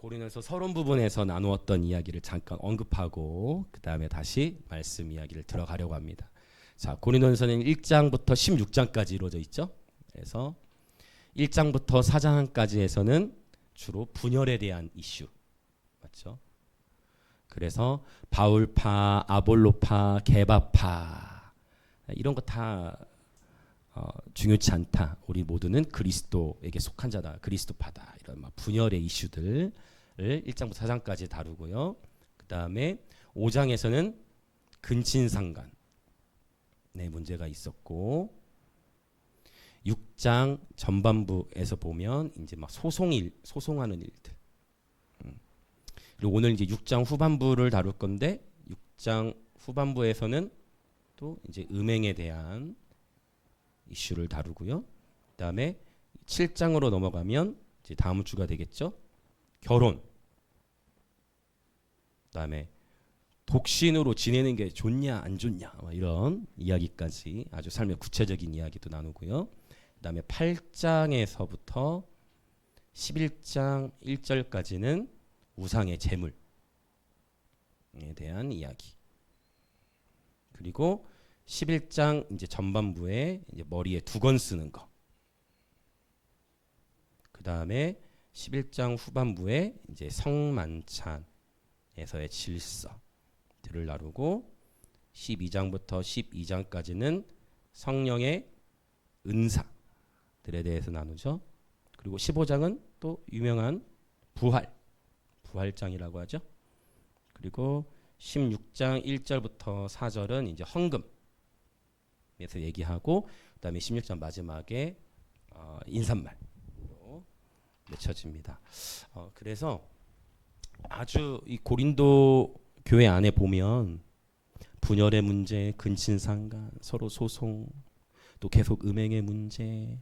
고린도서 서론 부분에서 나누었던 이야기를 잠깐 언급하고 그 다음에 다시 말씀 이야기를 들어가려고 합니다. 자, 고린도서는 1장부터 16장까지 이루어져 있죠. 그래서 1장부터 4장까지에서는 주로 분열에 대한 이슈 맞죠? 그래서 바울파, 아볼로파, 게바파 이런 거 다 중요치 않다. 우리 모두는 그리스도에게 속한 자다. 그리스도파다. 이런 막 분열의 이슈들을 1장부터 4장까지 다루고요. 그 다음에 5장에서는 근친상간 문제가 있었고 6장 전반부에서 보면 이제 막 소송하는 일들. 그리고 오늘 이제 6장 후반부를 다룰 건데 6장 후반부에서는 또 이제 음행에 대한 이슈를 다루고요. 그다음에 7장으로 넘어가면 이제 다음 주가 되겠죠. 결혼. 그다음에 독신으로 지내는 게 좋냐 안 좋냐 이런 이야기까지 아주 삶의 구체적인 이야기도 나누고요. 그다음에 8장에서부터 11장 1절까지는 우상의 제물에 대한 이야기. 그리고 11장 이제 전반부에 이제 머리에 두건 쓰는 거. 그다음에 11장 후반부에 이제 성만찬에서의 질서들을 다루고 12장부터 12장까지는 성령의 은사들에 대해서 나누죠. 그리고 15장은 또 유명한 부활장이라고 하죠. 그리고 16장 1절부터 4절은 이제 헌금에서 얘기하고 그다음에 16장 마지막에 인사말로 맺혀집니다. 그래서 아주 이 고린도 교회 안에 보면 분열의 문제, 근친상간, 서로 소송, 또 계속 음행의 문제,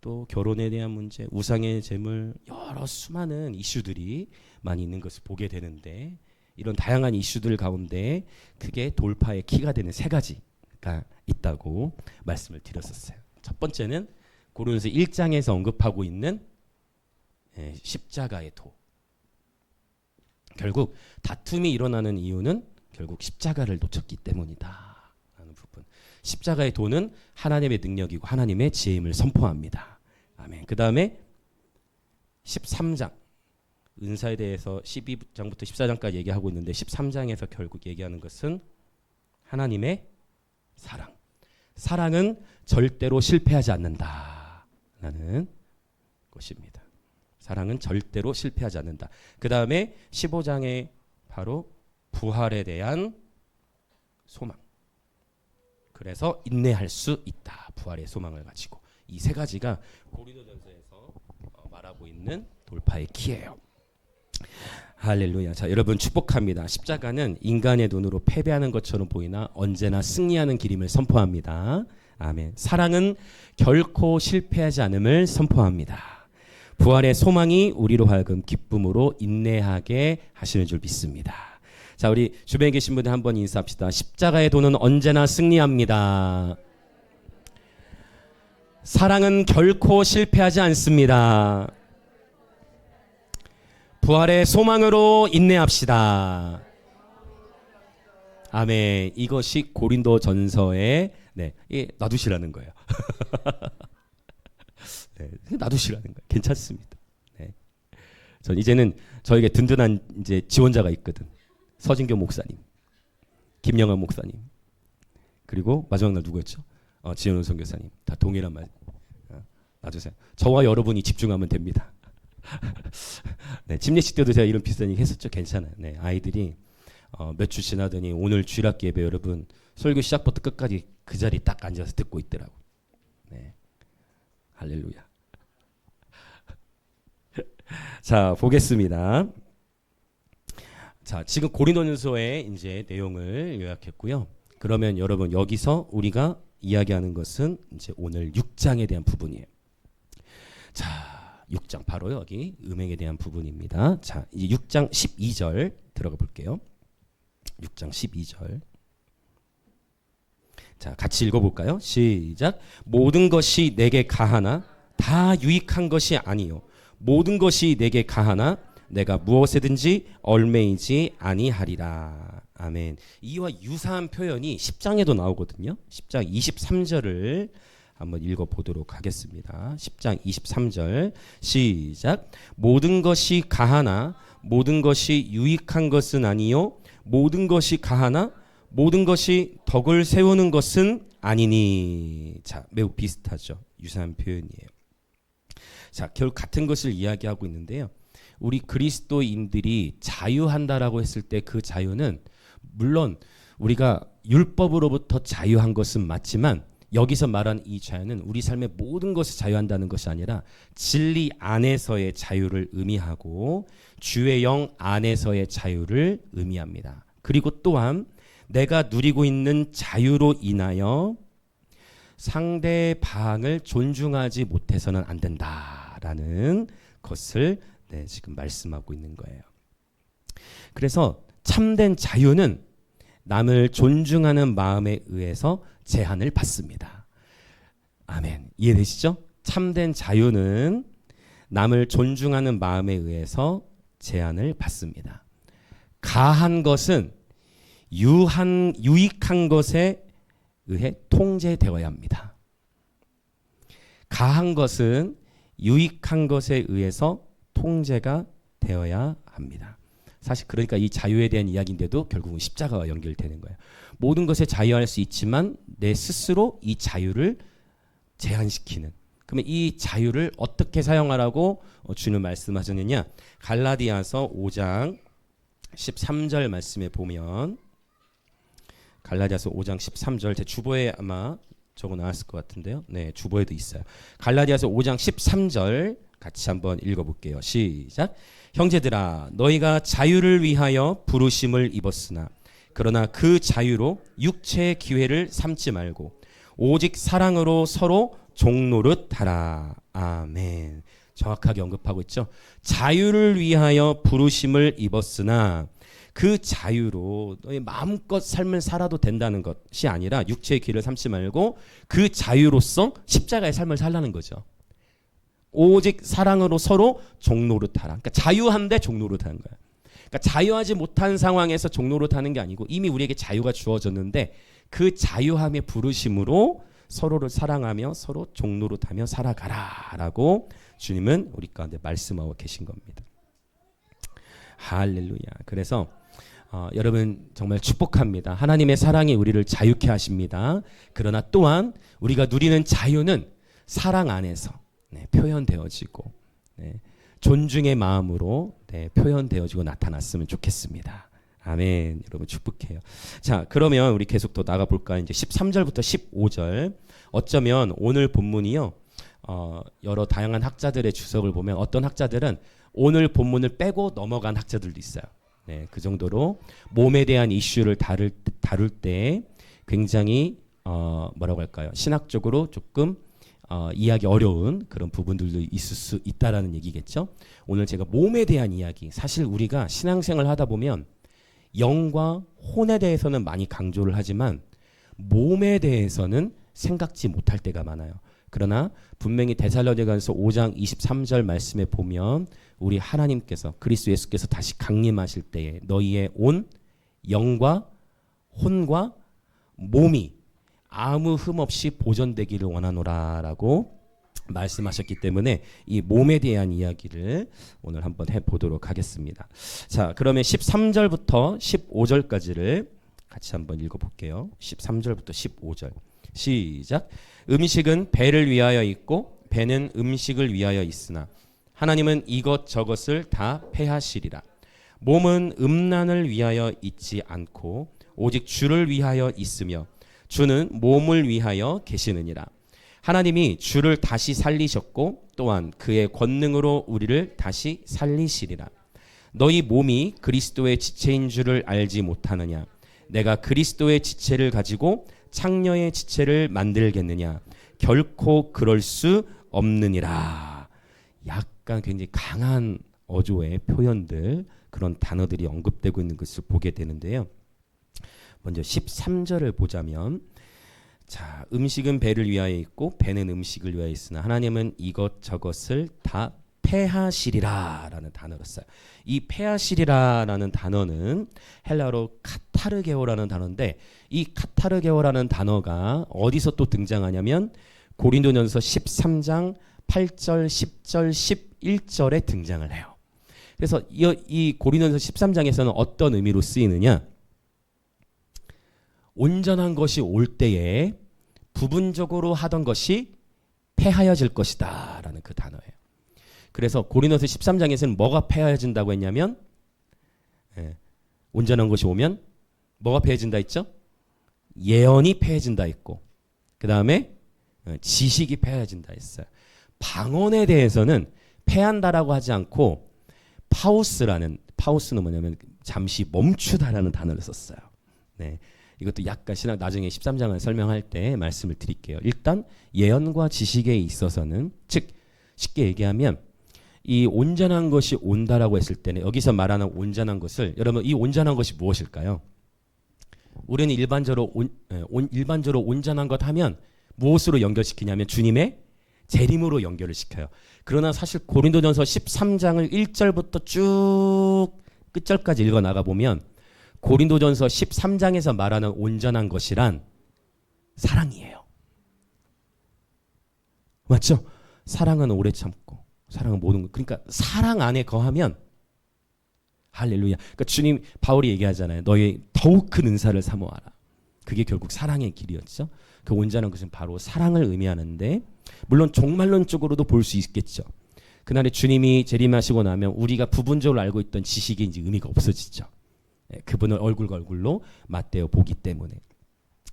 또 결혼에 대한 문제, 우상의 제물 여러 수많은 이슈들이 많이 있는 것을 보게 되는데 이런 다양한 이슈들 가운데 그게 돌파의 키가 되는 세 가지가 있다고 말씀을 드렸었어요. 첫 번째는 고린도서 1장에서 언급하고 있는 십자가의 도. 결국 다툼이 일어나는 이유는 결국 십자가를 놓쳤기 때문이다 라는 부분. 십자가의 도는 하나님의 능력이고 하나님의 지혜임을 선포합니다. 아멘. 그 다음에 13장 은사에 대해서 12장부터 14장까지 얘기하고 있는데 13장에서 결국 얘기하는 것은 하나님의 사랑. 사랑은 절대로 실패하지 않는다라는 것입니다. 사랑은 절대로 실패하지 않는다. 그 다음에 15장에 바로 부활에 대한 소망. 그래서 인내할 수 있다. 부활의 소망을 가지고. 이 세 가지가 고린도전서에서 말하고 있는 돌파의 키예요. 할렐루야. 자, 여러분 축복합니다. 십자가는 인간의 눈으로 패배하는 것처럼 보이나 언제나 승리하는 길임을 선포합니다. 아멘. 사랑은 결코 실패하지 않음을 선포합니다. 부활의 소망이 우리로 하여금 기쁨으로 인내하게 하시는 줄 믿습니다. 자, 우리 주변에 계신 분들 한번 인사합시다. 십자가의 도는 언제나 승리합니다. 사랑은 결코 실패하지 않습니다. 부활의 소망으로 인내합시다. 아멘. 이것이 고린도전서에 놔두시라는 거예요. 놔두시라는 거예요. 괜찮습니다. 전 이제는 저에게 든든한 이제 지원자가 있거든. 서진교 목사님, 김영환 목사님, 그리고 마지막 날 누구였죠? 지현우 선교사님. 다 동일한 말. 놔두세요. 저와 여러분이 집중하면 됩니다. 침례식 때도 제가 이런 비슷한 얘기 했었죠. 괜찮아요. 아이들이 몇 주 지나더니 오늘 주일학기 예배 여러분 설교 시작부터 끝까지 그 자리 딱 앉아서 듣고 있더라고. 할렐루야. 자, 보겠습니다. 자, 지금 고린도전서의 이제 내용을 요약했고요. 그러면 여러분 여기서 우리가 이야기하는 것은 이제 오늘 6장에 대한 부분이에요. 자, 6장 바로 여기 음행에 대한 부분입니다. 자, 이제 6장 12절 들어가 볼게요. 6장 12절. 자, 같이 읽어볼까요? 시작. 모든 것이 내게 가하나 다 유익한 것이 아니요 모든 것이 내게 가하나 내가 무엇에든지 얽매이지 아니하리라. 아멘. 이와 유사한 표현이 10장에도 나오거든요. 10장 23절을 한번 읽어보도록 하겠습니다. 10장 23절 시작. 모든 것이 가하나 모든 것이 유익한 것은 아니요 모든 것이 가하나 모든 것이 덕을 세우는 것은 아니니. 자, 매우 비슷하죠. 유사한 표현이에요. 자, 결국 같은 것을 이야기하고 있는데요. 우리 그리스도인들이 자유한다라고 했을 때 그 자유는 물론 우리가 율법으로부터 자유한 것은 맞지만 여기서 말한 이 자유는 우리 삶의 모든 것을 자유한다는 것이 아니라 진리 안에서의 자유를 의미하고 주의 영 안에서의 자유를 의미합니다. 그리고 또한 내가 누리고 있는 자유로 인하여 상대방을 존중하지 못해서는 안 된다라는 것을 지금 말씀하고 있는 거예요. 그래서 참된 자유는 남을 존중하는 마음에 의해서 제한을 받습니다. 아멘. 이해되시죠? 참된 자유는 남을 존중하는 마음에 의해서 제한을 받습니다. 가한 것은 유익한 것에 의해 통제되어야 합니다. 가한 것은 유익한 것에 의해서 통제가 되어야 합니다. 사실 그러니까 이 자유에 대한 이야기인데도 결국은 십자가와 연결되는 거예요. 모든 것에 자유할 수 있지만 내 스스로 이 자유를 제한시키는. 그러면 이 자유를 어떻게 사용하라고 주는 말씀하셨느냐? 갈라디아서 5장 13절 말씀에 보면 갈라디아서 5장 13절 제 주보에 아마 적어 나왔을 것 같은데요. 네, 주보에도 있어요. 갈라디아서 5장 13절 같이 한번 읽어볼게요. 시작. 형제들아 너희가 자유를 위하여 부르심을 입었으나 그러나 그 자유로 육체의 기회를 삼지 말고 오직 사랑으로 서로 종노릇하라. 아멘. 정확하게 언급하고 있죠. 자유를 위하여 부르심을 입었으나 그 자유로 너희 마음껏 삶을 살아도 된다는 것이 아니라 육체의 길을 삼지 말고 그 자유로서 십자가의 삶을 살라는 거죠. 오직 사랑으로 서로 종노릇하라. 그러니까 자유한데 종노릇하는 거야. 그러니까 자유하지 못한 상황에서 종노릇하는 게 아니고 이미 우리에게 자유가 주어졌는데 그 자유함의 부르심으로 서로를 사랑하며 서로 종노릇하며 살아가라라고 주님은 우리 가운데 말씀하고 계신 겁니다. 할렐루야. 그래서 여러분 정말 축복합니다. 하나님의 사랑이 우리를 자유케 하십니다. 그러나 또한 우리가 누리는 자유는 사랑 안에서 표현되어지고 존중의 마음으로 표현되어지고 나타났으면 좋겠습니다. 아멘. 여러분 축복해요. 자, 그러면 우리 계속 더 나가 볼까요? 이제 13절부터 15절. 어쩌면 오늘 본문이요. 여러 다양한 학자들의 주석을 보면 어떤 학자들은 오늘 본문을 빼고 넘어간 학자들도 있어요. 네, 그 정도로 몸에 대한 이슈를 다룰 때 굉장히 뭐라고 할까요? 신학적으로 조금 이해하기 어려운 그런 부분들도 있을 수 있다라는 얘기겠죠. 오늘 제가 몸에 대한 이야기, 사실 우리가 신앙생활 하다 보면 영과 혼에 대해서는 많이 강조를 하지만 몸에 대해서는 생각지 못할 때가 많아요. 그러나 분명히 데살로니가서 5장 23절 말씀에 보면 우리 하나님께서 그리스도 예수께서 다시 강림하실 때에 너희의 온 영과 혼과 몸이 아무 흠 없이 보존되기를 원하노라라고 말씀하셨기 때문에 이 몸에 대한 이야기를 오늘 한번 해보도록 하겠습니다. 자, 그러면 13절부터 15절까지를 같이 한번 읽어볼게요. 13절부터 15절 시작. 음식은 배를 위하여 있고 배는 음식을 위하여 있으나 하나님은 이것저것을 다 패하시리라. 몸은 음란을 위하여 있지 않고 오직 주를 위하여 있으며 주는 몸을 위하여 계시느니라. 하나님이 주를 다시 살리셨고 또한 그의 권능으로 우리를 다시 살리시리라. 너희 몸이 그리스도의 지체인 줄을 알지 못하느냐? 내가 그리스도의 지체를 가지고 창녀의 지체를 만들겠느냐? 결코 그럴 수 없느니라. 약간 굉장히 강한 어조의 표현들, 그런 단어들이 언급되고 있는 것을 보게 되는데요. 먼저 13절을 보자면, 자, 음식은 배를 위하여 있고 배는 음식을 위하여 있으나 하나님은 이것저것을 다 폐하시리라라는 단어를 써요. 이 폐하시리라라는 단어는 헬라어로 카타르게오라는 단어인데 이 카타르게오라는 단어가 어디서 또 등장하냐면 고린도전서 13장 8절, 10절, 11절에 등장을 해요. 그래서 이 고린도전서 13장에서는 어떤 의미로 쓰이느냐? 온전한 것이 올 때에 부분적으로 하던 것이 폐하여질 것이다 라는 그 단어예요. 그래서 고린도서 13장에서는 뭐가 폐하여진다고 했냐면 온전한 것이 오면 뭐가 폐해진다 했죠? 예언이 폐해진다 했고 그 다음에 지식이 폐해진다 했어요. 방언에 대해서는 폐한다라고 하지 않고 파우스는 뭐냐면 잠시 멈추다라는 단어를 썼어요. 네. 이것도 약간 신학 나중에 13장을 설명할 때 말씀을 드릴게요. 일단 예언과 지식에 있어서는 즉 쉽게 얘기하면 이 온전한 것이 온다라고 했을 때는 여기서 말하는 온전한 것을 여러분 이 온전한 것이 무엇일까요? 우리는 일반적으로 온전한 것 하면 무엇으로 연결시키냐면 주님의 재림으로 연결을 시켜요. 그러나 사실 고린도전서 13장을 1절부터 쭉 끝절까지 읽어 나가 보면 고린도전서 13장에서 말하는 온전한 것이란 사랑이에요. 맞죠? 사랑은 오래 참고 사랑은 모든 것. 그러니까 사랑 안에 거하면 할렐루야. 그러니까 주님 바울이 얘기하잖아요. 너희 더욱 큰 은사를 사모하라. 그게 결국 사랑의 길이었죠. 그 온전한 것은 바로 사랑을 의미하는데 물론 종말론적으로도 볼 수 있겠죠. 그날에 주님이 재림하시고 나면 우리가 부분적으로 알고 있던 지식이 이제 의미가 없어지죠. 그분을 얼굴과 얼굴로 맞대어 보기 때문에.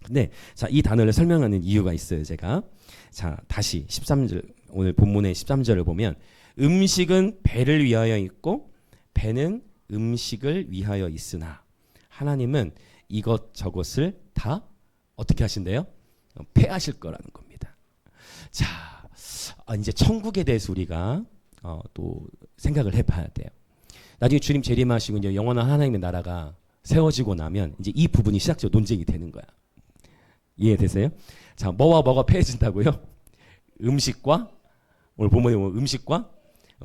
근데 자, 이 단어를 설명하는 이유가 있어요. 제가 자 다시 13절 오늘 본문의 13절을 보면 음식은 배를 위하여 있고 배는 음식을 위하여 있으나 하나님은 이것저것을 다 어떻게 하신대요? 폐하실 거라는 겁니다. 자 이제 천국에 대해서 우리가 또 생각을 해봐야 돼요. 나중에 주님 재림하시고 이제 영원한 하나님의 나라가 세워지고 나면 이제 이 부분이 시작적으로 논쟁이 되는 거야. 이해되세요? 자, 뭐가 폐해진다고요? 음식과 오늘 본문에 보면 음식과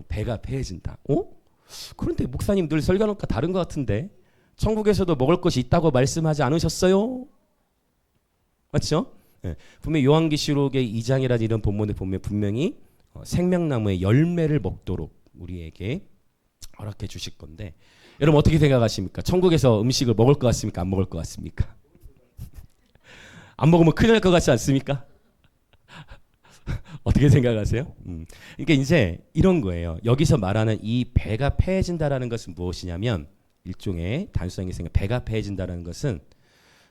배가 폐해진다. 그런데 목사님 늘 설교하니까 다른 것 같은데 천국에서도 먹을 것이 있다고 말씀하지 않으셨어요? 맞죠? 네. 분명히 요한계시록의 2장이라는 이런 본문에 보면 분명히 생명나무의 열매를 먹도록 우리에게 허락해 주실 건데 여러분 어떻게 생각하십니까? 천국에서 음식을 먹을 것 같습니까? 안 먹을 것 같습니까? 안 먹으면 큰일 날 것 같지 않습니까? 어떻게 생각하세요? 그러니까 이제 이런 거예요. 여기서 말하는 이 배가 폐해진다라는 것은 무엇이냐면 일종의 단순하게 생각 배가 폐해진다라는 것은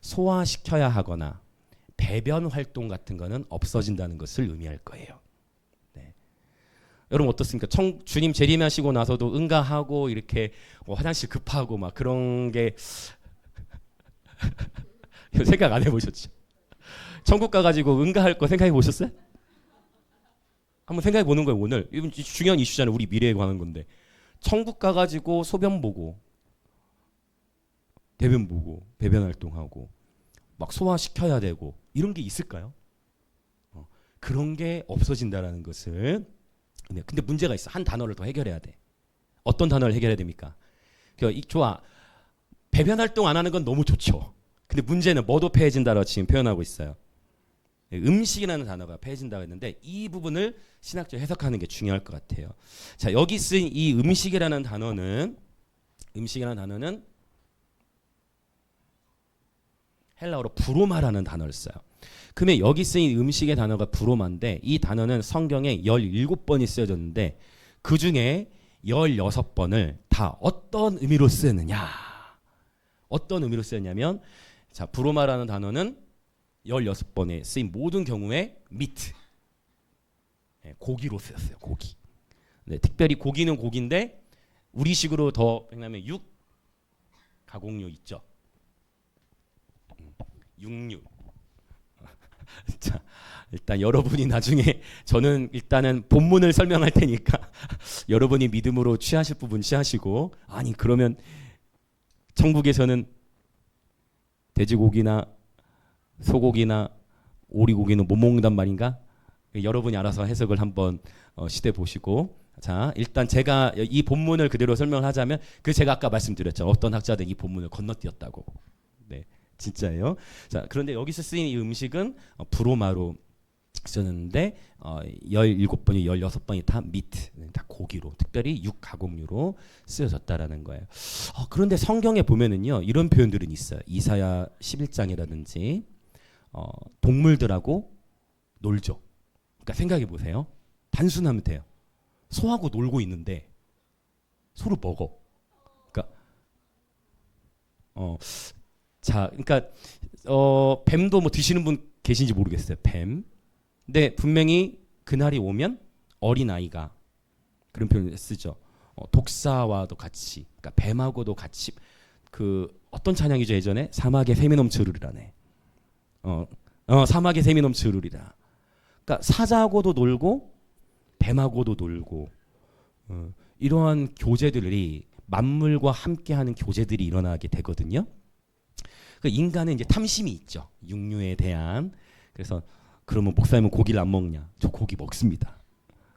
소화시켜야 하거나 배변 활동 같은 거는 없어진다는 것을 의미할 거예요. 네. 여러분 어떻습니까? 주님 재림하시고 나서도 응가하고 이렇게 화장실 급하고 막 그런 게 생각 안 해보셨죠? 천국 가가지고 응가할 거 생각해 보셨어요? 한번 생각해 보는 거예요. 오늘 이건 중요한 이슈잖아요. 우리 미래에 관한 건데 천국 가가지고 소변 보고 대변 보고 배변 활동하고 막 소화시켜야 되고 이런 게 있을까요? 그런 게 없어진다라는 것을. 근데 문제가 있어. 한 단어를 더 해결해야 돼. 어떤 단어를 해결해야 됩니까? 좋아. 배변 활동 안 하는 건 너무 좋죠. 근데 문제는 뭐도 폐해진다라고 지금 표현하고 있어요. 음식이라는 단어가 폐해진다고 했는데 이 부분을 신학적으로 해석하는 게 중요할 것 같아요. 자, 여기 쓰인 이 음식이라는 단어는 헬라어로 브로마라는 단어를 써요. 그러면 여기 쓰인 음식의 단어가 브로마인데 이 단어는 성경에 17번이 쓰여졌는데 그 중에 16번을 다 어떤 의미로 쓰였느냐? 어떤 의미로 쓰였냐면 자, 브로마라는 단어는 16번에 쓰인 모든 경우에 미트, 고기로 쓰였어요. 고기. 네, 특별히 고기는 고기인데 우리식으로 더 왜냐하면 가공육 있죠. 육류. 자, 일단 여러분이 나중에 저는 일단은 본문을 설명할 테니까 여러분이 믿음으로 취하실 부분 취하시고 아니 그러면 천국에서는 돼지고기나 소고기나 오리고기는 못 먹는단 말인가? 여러분이 알아서 해석을 한번 시대 보시고 자, 일단 제가 이 본문을 그대로 설명을 하자면 제가 아까 말씀드렸죠. 어떤 학자들이 이 본문을 건너뛰었다고. 네, 진짜예요. 자, 그런데 여기서 쓰인 이 음식은 브로마로 쓰는데 17번이 16번이 다 미트, 다 고기로, 특별히 육가공류로 쓰여졌다라는 거예요. 그런데 성경에 보면은요, 이런 표현들은 있어요. 이사야 11장이라든지 동물들하고 놀죠. 그러니까 생각해 보세요. 단순하면 돼요. 소하고 놀고 있는데 소를 먹어. 그러니까 자, 그러니까 뱀도 뭐 드시는 분 계신지 모르겠어요. 뱀. 근데 분명히 그날이 오면 어린 아이가 그런 표현을 쓰죠. 독사와도 같이, 그러니까 뱀하고도 같이 그 어떤 찬양이죠 예전에 사막에 샘이 넘치르리라네. 사막에 샘이 넘치르리라. 그러니까 사자하고도 놀고 뱀하고도 놀고 이러한 교제들이 만물과 함께하는 교제들이 일어나게 되거든요. 그 인간은 이제 탐심이 있죠. 육류에 대한. 그래서 그러면 목사님은 고기를 안 먹냐? 저 고기 먹습니다.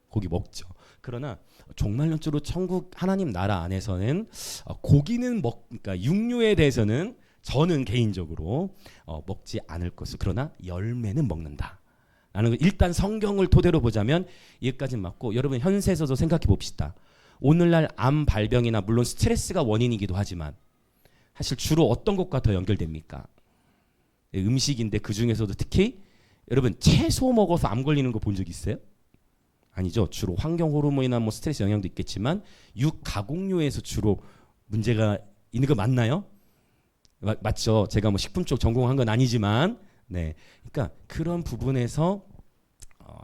고기 먹죠. 그러나 종말론적으로 천국 하나님 나라 안에서는 고기는 그러니까 육류에 대해서는 저는 개인적으로 먹지 않을 것을, 그러나 열매는 먹는다. 라는 거. 일단 성경을 토대로 보자면 이것까지는 맞고, 여러분 현세에서도 생각해 봅시다. 오늘날 암 발병이나 물론 스트레스가 원인이기도 하지만 사실 주로 어떤 것과 더 연결됩니까? 음식인데 그 중에서도 특히 여러분 채소 먹어서 암 걸리는 거 본 적 있어요? 아니죠. 주로 환경 호르몬이나 뭐 스트레스 영향도 있겠지만 육가공류에서 주로 문제가 있는 거 맞나요? 맞죠. 제가 뭐 식품 쪽 전공한 건 아니지만, 네. 그러니까 그런 부분에서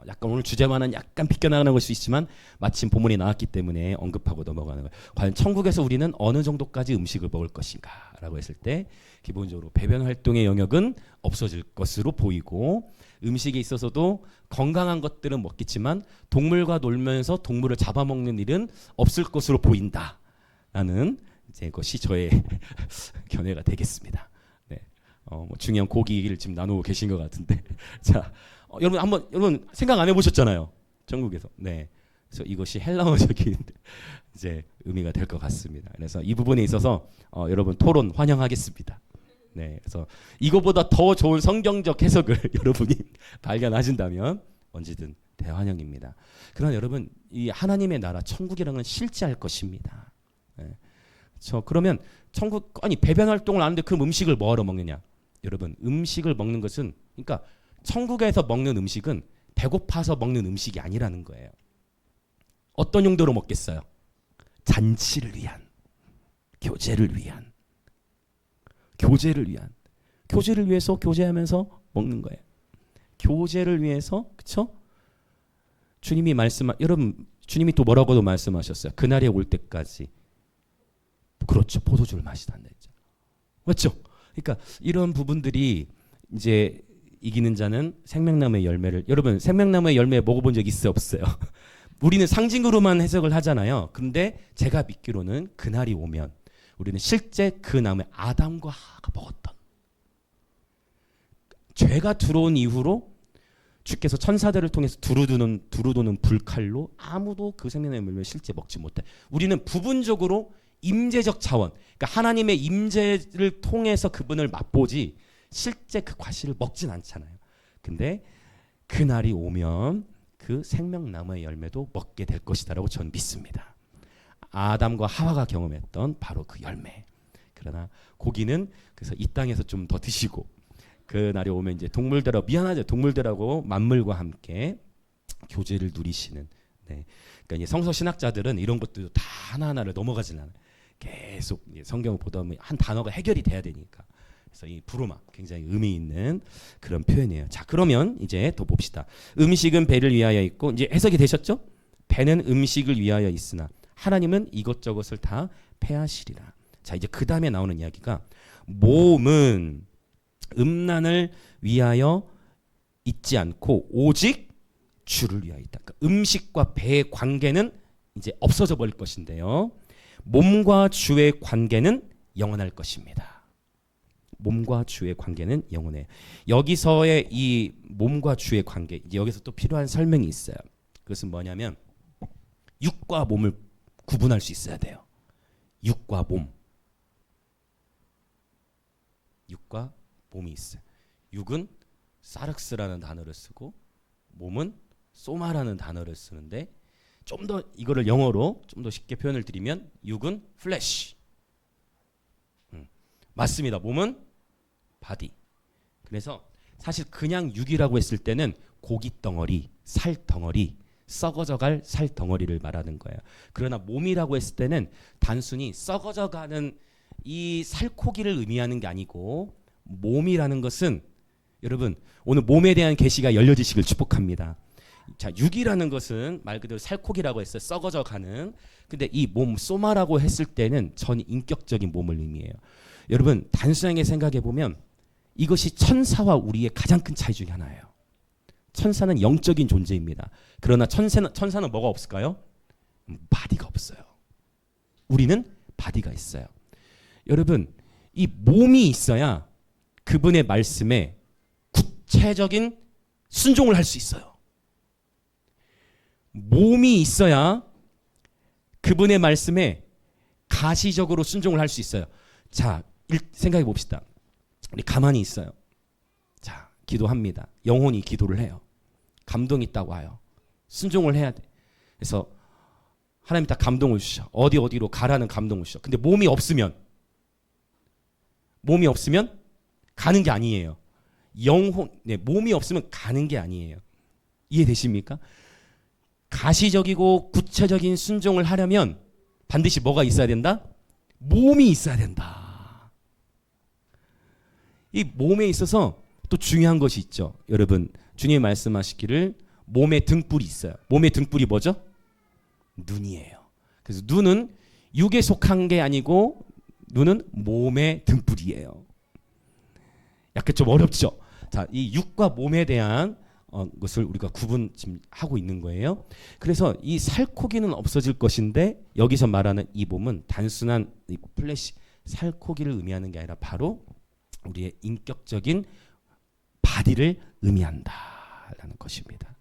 약간 오늘 주제와는 약간 비껴나가는 걸 수 있지만 마침 본문이 나왔기 때문에 언급하고 넘어가는 거예요. 과연 천국에서 우리는 어느 정도까지 음식을 먹을 것인가 라고 했을 때 기본적으로 배변 활동의 영역은 없어질 것으로 보이고, 음식에 있어서도 건강한 것들은 먹겠지만 동물과 놀면서 동물을 잡아먹는 일은 없을 것으로 보인다라는 이제 것이 저의 견해가 되겠습니다. 네. 뭐 중요한 고기 얘기를 지금 나누고 계신 것 같은데 자, 여러분 생각 안 해보셨잖아요. 천국에서. 네. 그래서 이것이 헬라어적인 이제 의미가 될 것 같습니다. 그래서 이 부분에 있어서 여러분 토론 환영하겠습니다. 네. 그래서 이거보다 더 좋은 성경적 해석을 여러분이 발견하신다면 언제든 대환영입니다. 그러나 여러분 이 하나님의 나라 천국이라는 건 실제할 것입니다. 네. 그러면 천국, 아니 배변 활동을 하는데 그럼 음식을 뭐하러 먹느냐? 여러분 음식을 먹는 것은, 그러니까 천국에서 먹는 음식은 배고파서 먹는 음식이 아니라는 거예요. 어떤 용도로 먹겠어요? 잔치를 위한, 교제를 위한, 교제를 위해서 교제하면서 먹는 거예요. 교제를 위해서, 그렇죠? 여러분 주님이 또 뭐라고도 말씀하셨어요. 그날이 올 때까지, 그렇죠, 포도주를 마시다 했죠. 맞죠? 그러니까 이런 부분들이 이제 이기는 자는 생명나무의 열매를, 여러분 생명나무의 열매 먹어본 적 있어요, 없어요? 우리는 상징으로만 해석을 하잖아요. 근데 제가 믿기로는 그날이 오면 우리는 실제 그 나무에 아담과 하와가 먹었던, 죄가 들어온 이후로 주께서 천사들을 통해서 두루도는 불칼로 아무도 그 생명나무의 열매를 실제 먹지 못해. 우리는 부분적으로 임재적 차원, 그러니까 하나님의 임재를 통해서 그분을 맛보지 실제 그 과실을 먹진 않잖아요. 근데 그날이 오면 그 생명나무의 열매도 먹게 될 것이다라고 저는 믿습니다. 아담과 하와가 경험했던 바로 그 열매. 그러나 고기는 그래서 이 땅에서 좀 더 드시고, 그날이 오면 이제 동물들하고 만물과 함께 교제를 누리시는. 네. 그러니까 이제 성서 신학자들은 이런 것들도 다 하나하나를 넘어가지는 않아요. 계속 성경을 보다 보면 한 단어가 해결이 돼야 되니까. 그래서 이 부르마 굉장히 의미 있는 그런 표현이에요. 자, 그러면 이제 더 봅시다. 음식은 배를 위하여 있고, 이제 해석이 되셨죠? 배는 음식을 위하여 있으나 하나님은 이것저것을 다 패하시리라. 자, 이제 그 다음에 나오는 이야기가 몸은 음란을 위하여 있지 않고 오직 주를 위하여 있다. 그러니까 음식과 배의 관계는 이제 없어져 버릴 것인데요. 몸과 주의 관계는 영원할 것입니다. 몸과 주의 관계는 영원해요. 여기서의 이 몸과 주의 관계, 이제 여기서 또 필요한 설명이 있어요. 그것은 뭐냐면 육과 몸을 구분할 수 있어야 돼요. 육과 몸. 육과 몸이 있어요. 육은 사륵스라는 단어를 쓰고 몸은 소마라는 단어를 쓰는데, 좀 더 이거를 영어로 좀 더 쉽게 표현을 드리면 육은 플래시. 맞습니다. 몸은 바디. 그래서 사실 그냥 육이라고 했을 때는 고기 덩어리, 살 덩어리, 썩어져갈 살 덩어리를 말하는 거예요. 그러나 몸이라고 했을 때는 단순히 썩어져가는 이 살코기를 의미하는 게 아니고, 몸이라는 것은 여러분 오늘 몸에 대한 계시가 열려지시길 축복합니다. 자, 육이라는 것은 말 그대로 살코기라고 했어요. 썩어져가는. 근데 이 몸 소마라고 했을 때는 전 인격적인 몸을 의미해요. 여러분 단순하게 생각해 보면 이것이 천사와 우리의 가장 큰 차이 중에 하나예요. 천사는 영적인 존재입니다. 그러나 천사는 뭐가 없을까요? 바디가 없어요. 우리는 바디가 있어요. 여러분 이 몸이 있어야 그분의 말씀에 구체적인 순종을 할 수 있어요. 몸이 있어야 그분의 말씀에 가시적으로 순종을 할 수 있어요. 자, 생각해 봅시다. 우리 가만히 있어요. 자, 기도합니다. 영혼이 기도를 해요. 감동이 있다고 와요. 순종을 해야 돼. 그래서 하나님이 다 감동을 주셔. 어디로 가라는 감동을 주셔. 근데 몸이 없으면 가는 게 아니에요. 몸이 없으면 가는 게 아니에요. 이해되십니까? 가시적이고 구체적인 순종을 하려면 반드시 뭐가 있어야 된다? 몸이 있어야 된다. 이 몸에 있어서 또 중요한 것이 있죠. 여러분 주님이 말씀하시기를 몸에 등불이 있어요. 몸의 등불이 뭐죠? 눈이에요. 그래서 눈은 육에 속한 게 아니고 눈은 몸의 등불이에요. 약간 좀 어렵죠. 자, 이 육과 몸에 대한 것을 우리가 구분 지금 하고 있는 거예요. 그래서 이 살코기는 없어질 것인데 여기서 말하는 이 몸은 단순한 이 플래시 살코기를 의미하는 게 아니라 바로 우리의 인격적인 바디를 의미한다라는 것입니다.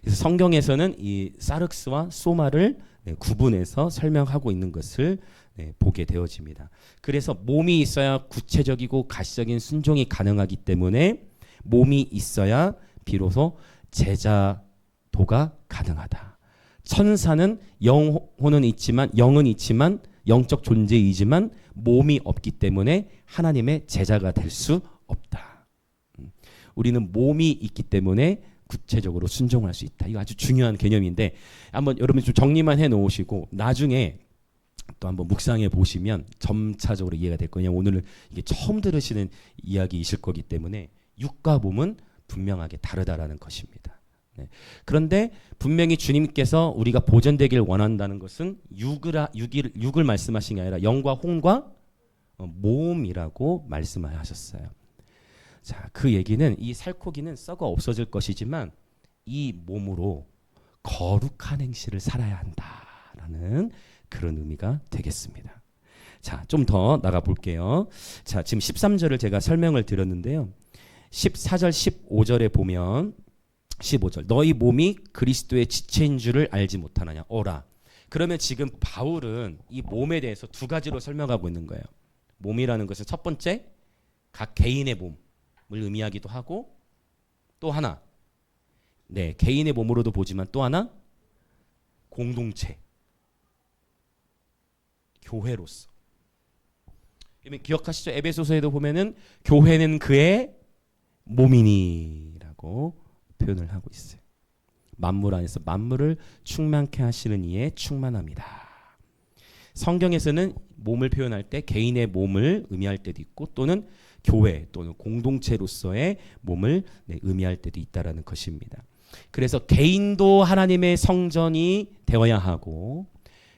그래서 성경에서는 이 사륵스와 소마를 구분해서 설명하고 있는 것을 보게 되어집니다. 그래서 몸이 있어야 구체적이고 가시적인 순종이 가능하기 때문에 몸이 있어야 비로소 제자도가 가능하다. 천사는 영은 있지만 영적 존재이지만 몸이 없기 때문에 하나님의 제자가 될 수 없다. 우리는 몸이 있기 때문에 구체적으로 순종할 수 있다. 이거 아주 중요한 개념인데 한번 여러분 좀 정리만 해 놓으시고 나중에 또 한번 묵상해 보시면 점차적으로 이해가 될 거냐. 오늘은 이게 처음 들으시는 이야기이실 거기 때문에 육과 몸은 분명하게 다르다라는 것입니다. 그런데 분명히 주님께서 우리가 보존되길 원한다는 것은 육을 말씀하신 게 아니라 영과 혼과 몸이라고 말씀하셨어요. 자, 그 얘기는 이 살코기는 썩어 없어질 것이지만 이 몸으로 거룩한 행실을 살아야 한다라는 그런 의미가 되겠습니다. 자, 좀 더 나가 볼게요. 자, 지금 13절을 제가 설명을 드렸는데요. 14절 15절에 보면 15절 너희 몸이 그리스도의 지체인 줄을 알지 못하느냐 어라. 그러면 지금 바울은 이 몸에 대해서 두 가지로 설명하고 있는 거예요. 몸이라는 것은 첫 번째 각 개인의 몸을 의미하기도 하고 또 하나 개인의 몸으로도 보지만 또 하나 공동체 교회로서. 기억하시죠? 에베소서에도 보면은 교회는 그의 몸이니라고 표현을 하고 있어요. 만물 안에서 만물을 충만케 하시는 이의 충만합니다. 성경에서는 몸을 표현할 때 개인의 몸을 의미할 때도 있고 또는 교회 또는 공동체로서의 몸을 의미할 때도 있다라는 것입니다. 그래서 개인도 하나님의 성전이 되어야 하고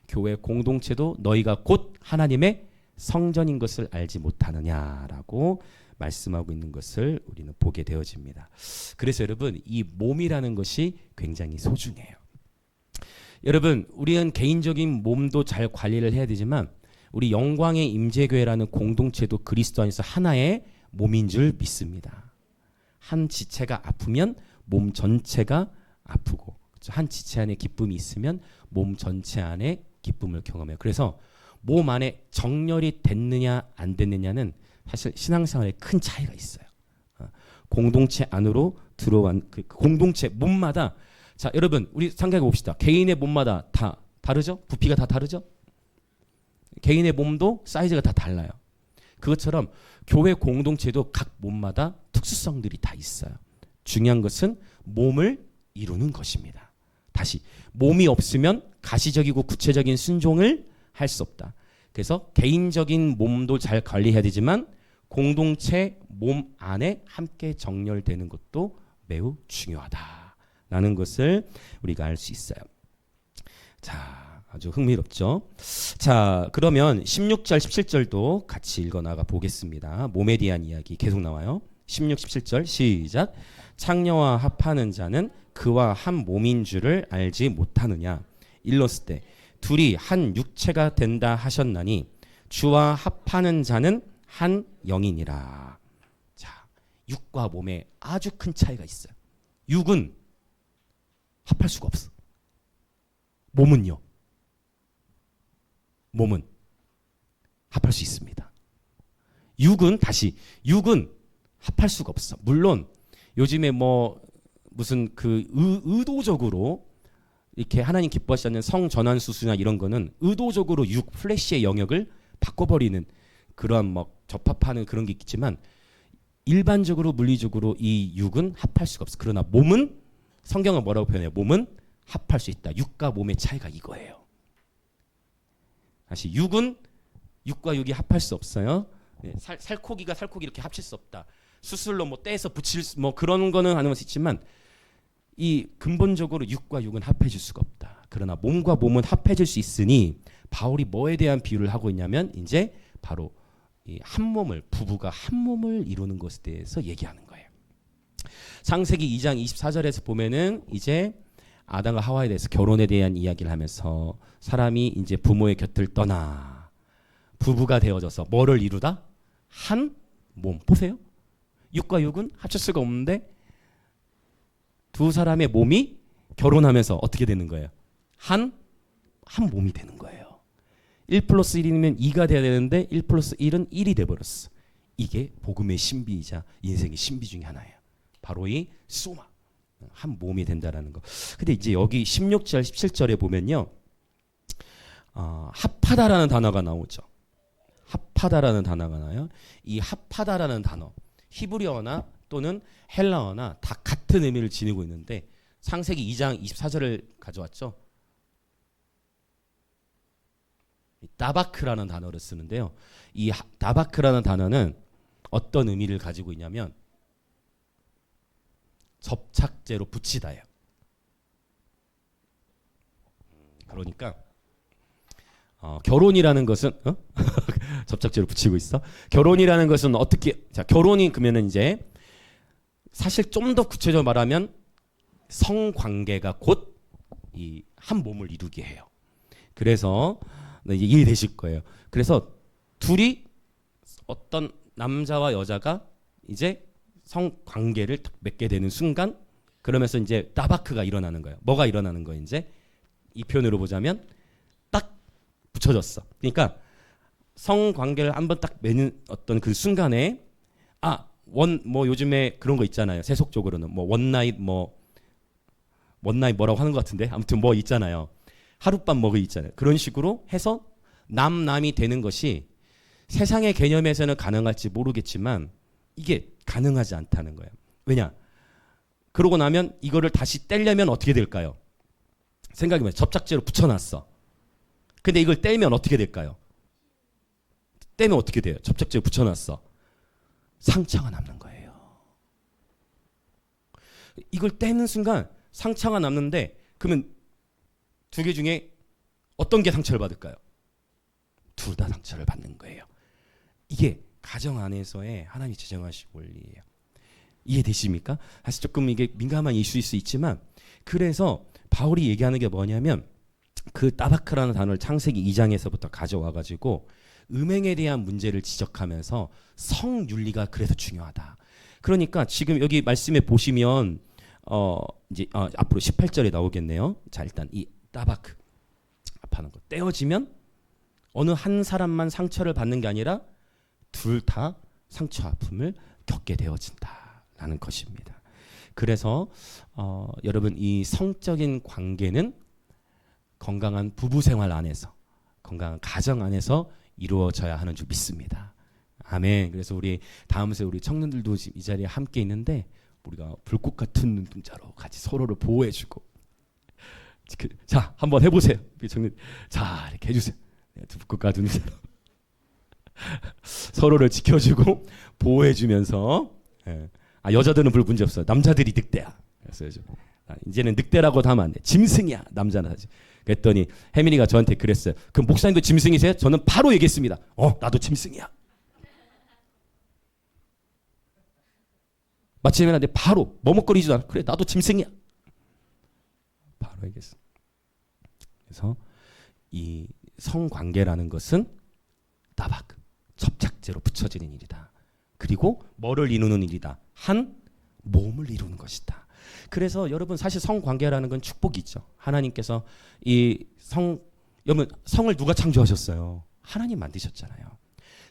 교회 공동체도 너희가 곧 하나님의 성전인 것을 알지 못하느냐라고 말씀하고 있는 것을 우리는 보게 되어집니다. 그래서 여러분 이 몸이라는 것이 굉장히 소중해요. 여러분 우리는 개인적인 몸도 잘 관리를 해야 되지만 우리 영광의 임재교회라는 공동체도 그리스도 안에서 하나의 몸인 줄 믿습니다. 한 지체가 아프면 몸 전체가 아프고 한 지체 안에 기쁨이 있으면 몸 전체 안에 기쁨을 경험해요. 그래서 몸 안에 정렬이 됐느냐 안 됐느냐는 사실 신앙생활에 큰 차이가 있어요. 공동체 안으로 들어온 그 공동체 몸마다, 자 여러분 우리 생각해 봅시다. 개인의 몸마다 다 다르죠? 부피가 다 다르죠? 개인의 몸도 사이즈가 다 달라요. 그것처럼 교회 공동체도 각 몸마다 특수성들이 다 있어요. 중요한 것은 몸을 이루는 것입니다. 다시 몸이 없으면 가시적이고 구체적인 순종을 할 수 없다. 그래서 개인적인 몸도 잘 관리해야 되지만 공동체 몸 안에 함께 정렬되는 것도 매우 중요하다라는 것을 우리가 알 수 있어요. 자, 아주 흥미롭죠. 자, 그러면 16절 17절도 같이 읽어 나가 보겠습니다. 몸에 대한 이야기 계속 나와요. 16, 17절 시작. 창녀와 합하는 자는 그와 한 몸인 줄을 알지 못하느냐. 일렀을 때 둘이 한 육체가 된다 하셨나니 주와 합하는 자는 한 영이니라. 자, 육과 몸에 아주 큰 차이가 있어요. 육은 합할 수가 없어. 몸은요. 몸은 합할 수 있습니다. 육은 합할 수가 없어. 물론 요즘에 뭐 무슨 그 의도적으로 이렇게 하나님 기뻐하시지 않는 성전환 수술이나 이런 거는 의도적으로 육 플래시의 영역을 바꿔버리는 그러한 뭐 접합하는 그런 게 있지만 일반적으로 물리적으로 이 육은 합할 수가 없어. 그러나 몸은 성경은 뭐라고 표현해요? 몸은 합할 수 있다. 육과 몸의 차이가 이거예요. 다시 육은 육과 육이 합할 수 없어요. 살코기가 살코기 이렇게 합칠 수 없다. 수술로 뭐 떼서 붙일 뭐 그런 거는 하는 수 있지만 이 근본적으로 육과 육은 합해질 수가 없다. 그러나 몸과 몸은 합해질 수 있으니 바울이 뭐에 대한 비유를 하고 있냐면 이제 바로 이 한 몸을 부부가 한 몸을 이루는 것에 대해서 얘기하는 거예요. 창세기 2장 24절에서 보면은 이제 아담과 하와에 대해서 결혼에 대한 이야기를 하면서 사람이 이제 부모의 곁을 떠나 부부가 되어져서 뭐를 이루다? 한 몸. 보세요. 육과 육은 합칠 수가 없는데 두 사람의 몸이 결혼하면서 어떻게 되는 거예요? 한 몸이 되는 거예요. 1 플러스 1이면 2가 돼야 되는데 1 플러스 1은 1이 돼버렸어. 이게 복음의 신비이자 인생의 신비 중에 하나예요. 바로 이 소마. 한 몸이 된다라는 거. 근데 이제 여기 16절 17절에 보면요. 합하다라는 단어가 나오죠. 합하다라는 단어가 나와요. 이 합하다라는 단어 히브리어나 또는 헬라어나 다 같은 의미를 지니고 있는데 창세기 2장 24절을 가져왔죠. 다바크라는 단어를 쓰는데요. 이 다바크라는 단어는 어떤 의미를 가지고 있냐면 접착제로 붙이다예요. 그러니까 결혼이라는 것은 접착제로 붙이고 있어. 결혼이라는 것은 어떻게? 자, 결혼이 그러면은 이제 사실 좀 더 구체적으로 말하면 성관계가 곧 이 한 몸을 이루게 해요. 그래서 이제 이해되실 거예요. 그래서 둘이 어떤 남자와 여자가 이제 성관계를 맺게 되는 순간 그러면서 이제 따바크가 일어나는 거예요. 뭐가 일어나는 거예요? 이제 이 표현으로 보자면 딱 붙여졌어. 그러니까 성관계를 한번 딱 맺는 어떤 그 순간에 뭐 요즘에 그런 거 있잖아요. 세속적으로는 뭐 원나잇 뭐라고 하는 것 같은데 아무튼 뭐 있잖아요. 하룻밤 먹이 있잖아요. 그런 식으로 해서 남남이 되는 것이 세상의 개념에서는 가능할지 모르겠지만 이게 가능하지 않다는 거예요. 왜냐? 그러고 나면 이거를 다시 떼려면 어떻게 될까요? 생각해보면 접착제로 붙여놨어. 근데 이걸 떼면 어떻게 될까요? 떼면 어떻게 돼요? 접착제로 붙여놨어. 상처가 남는 거예요. 이걸 떼는 순간 상처가 남는데 그러면 두 개 중에 어떤 게 상처를 받을까요? 둘 다 상처를 받는 거예요. 이게 가정 안에서의 하나님이 제정하신 원리예요. 이해되십니까? 사실 조금 이게 민감한 이슈일 수 있지만 그래서 바울이 얘기하는 게 뭐냐면 그 따바크라는 단어를 창세기 2장에서부터 가져와 가지고 음행에 대한 문제를 지적하면서 성윤리가 그래서 중요하다. 그러니까 지금 여기 말씀에 보시면 이제 앞으로 18절에 나오겠네요. 자, 일단 이 따바크 아파하는 것. 떼어지면 어느 한 사람만 상처를 받는 게 아니라 둘 다 상처 아픔을 겪게 되어진다라는 것입니다. 그래서 여러분 이 성적인 관계는 건강한 부부 생활 안에서 건강한 가정 안에서 이루어져야 하는 줄 믿습니다. 아멘. 그래서 우리 다음 세 우리 청년들도 이 자리에 함께 있는데 우리가 불꽃 같은 눈동자로 같이 서로를 보호해주고 자 한번 해보세요. 우리 청년 자 이렇게 해주세요. 불꽃 같은 눈동자로 서로를 지켜주고 보호해주면서 여자들은 별 문제 없어요. 남자들이 늑대야. 그래서 이제는 늑대라고도 하면 안 돼. 짐승이야. 남자는 하지. 그랬더니 혜민이가 저한테 그랬어요. 그럼 목사님도 짐승이세요? 저는 바로 얘기했습니다. 나도 짐승이야. 마침 혜민한테 바로 머뭇거리지도 않아. 그래 나도 짐승이야. 바로 얘기했어. 그래서 이 성관계라는 것은 따박 접착제로 붙여지는 일이다. 그리고 뭐를 이루는 일이다. 한 몸을 이루는 것이다. 그래서 여러분 사실 성관계라는 건 축복이죠. 하나님께서 여러분 성을 누가 창조하셨어요? 하나님 만드셨잖아요.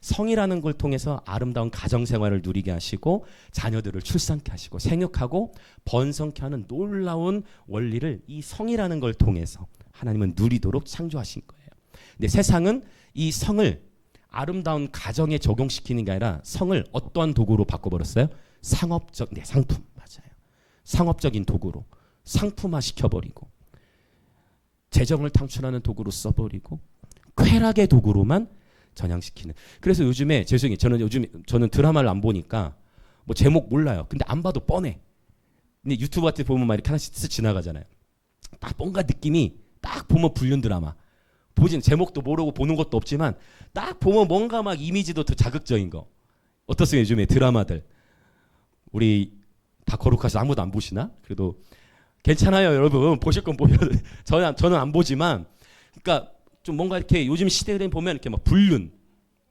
성이라는 걸 통해서 아름다운 가정생활을 누리게 하시고 자녀들을 출산케 하시고 생육하고 번성케 하는 놀라운 원리를 이 성이라는 걸 통해서 하나님은 누리도록 창조하신 거예요. 근데 세상은 이 성을 아름다운 가정에 적용시키는 게 아니라 성을 어떠한 도구로 바꿔버렸어요? 상품 맞아요. 상업적인 도구로 상품화 시켜버리고 재정을 창출하는 도구로 써버리고 쾌락의 도구로만 전향시키는. 그래서 요즘에 죄송해요. 저는 드라마를 안 보니까 뭐 제목 몰라요. 근데 안 봐도 뻔해. 근데 유튜브 같은 데 보면 막 이렇게 하나씩 지나가잖아요. 딱 뭔가 느낌이 딱 보면 불륜 드라마. 보진 제목도 모르고 보는 것도 없지만 딱 보면 뭔가 막 이미지도 더 자극적인 거. 어떻습니까? 요즘에 드라마들. 우리 다 거룩하셔서 아무도 안 보시나? 그래도 괜찮아요, 여러분. 보실 건 보셔도. 저는 안 보지만, 그러니까 좀 뭔가 이렇게 요즘 시대에 보면 이렇게 막 불륜,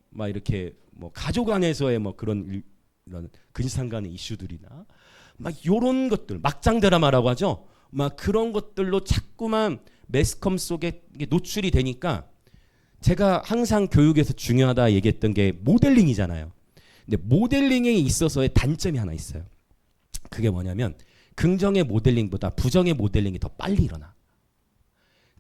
막 이렇게 뭐 가족 안에서의 뭐 그런 이런 근상 간의 이슈들이나 막 요런 것들, 막장 드라마라고 하죠. 막 그런 것들로 자꾸만 매스컴 속에 노출이 되니까 제가 항상 교육에서 중요하다 얘기했던 게 모델링이잖아요. 근데 모델링에 있어서의 단점이 하나 있어요. 그게 뭐냐면 긍정의 모델링보다 부정의 모델링이 더 빨리 일어나.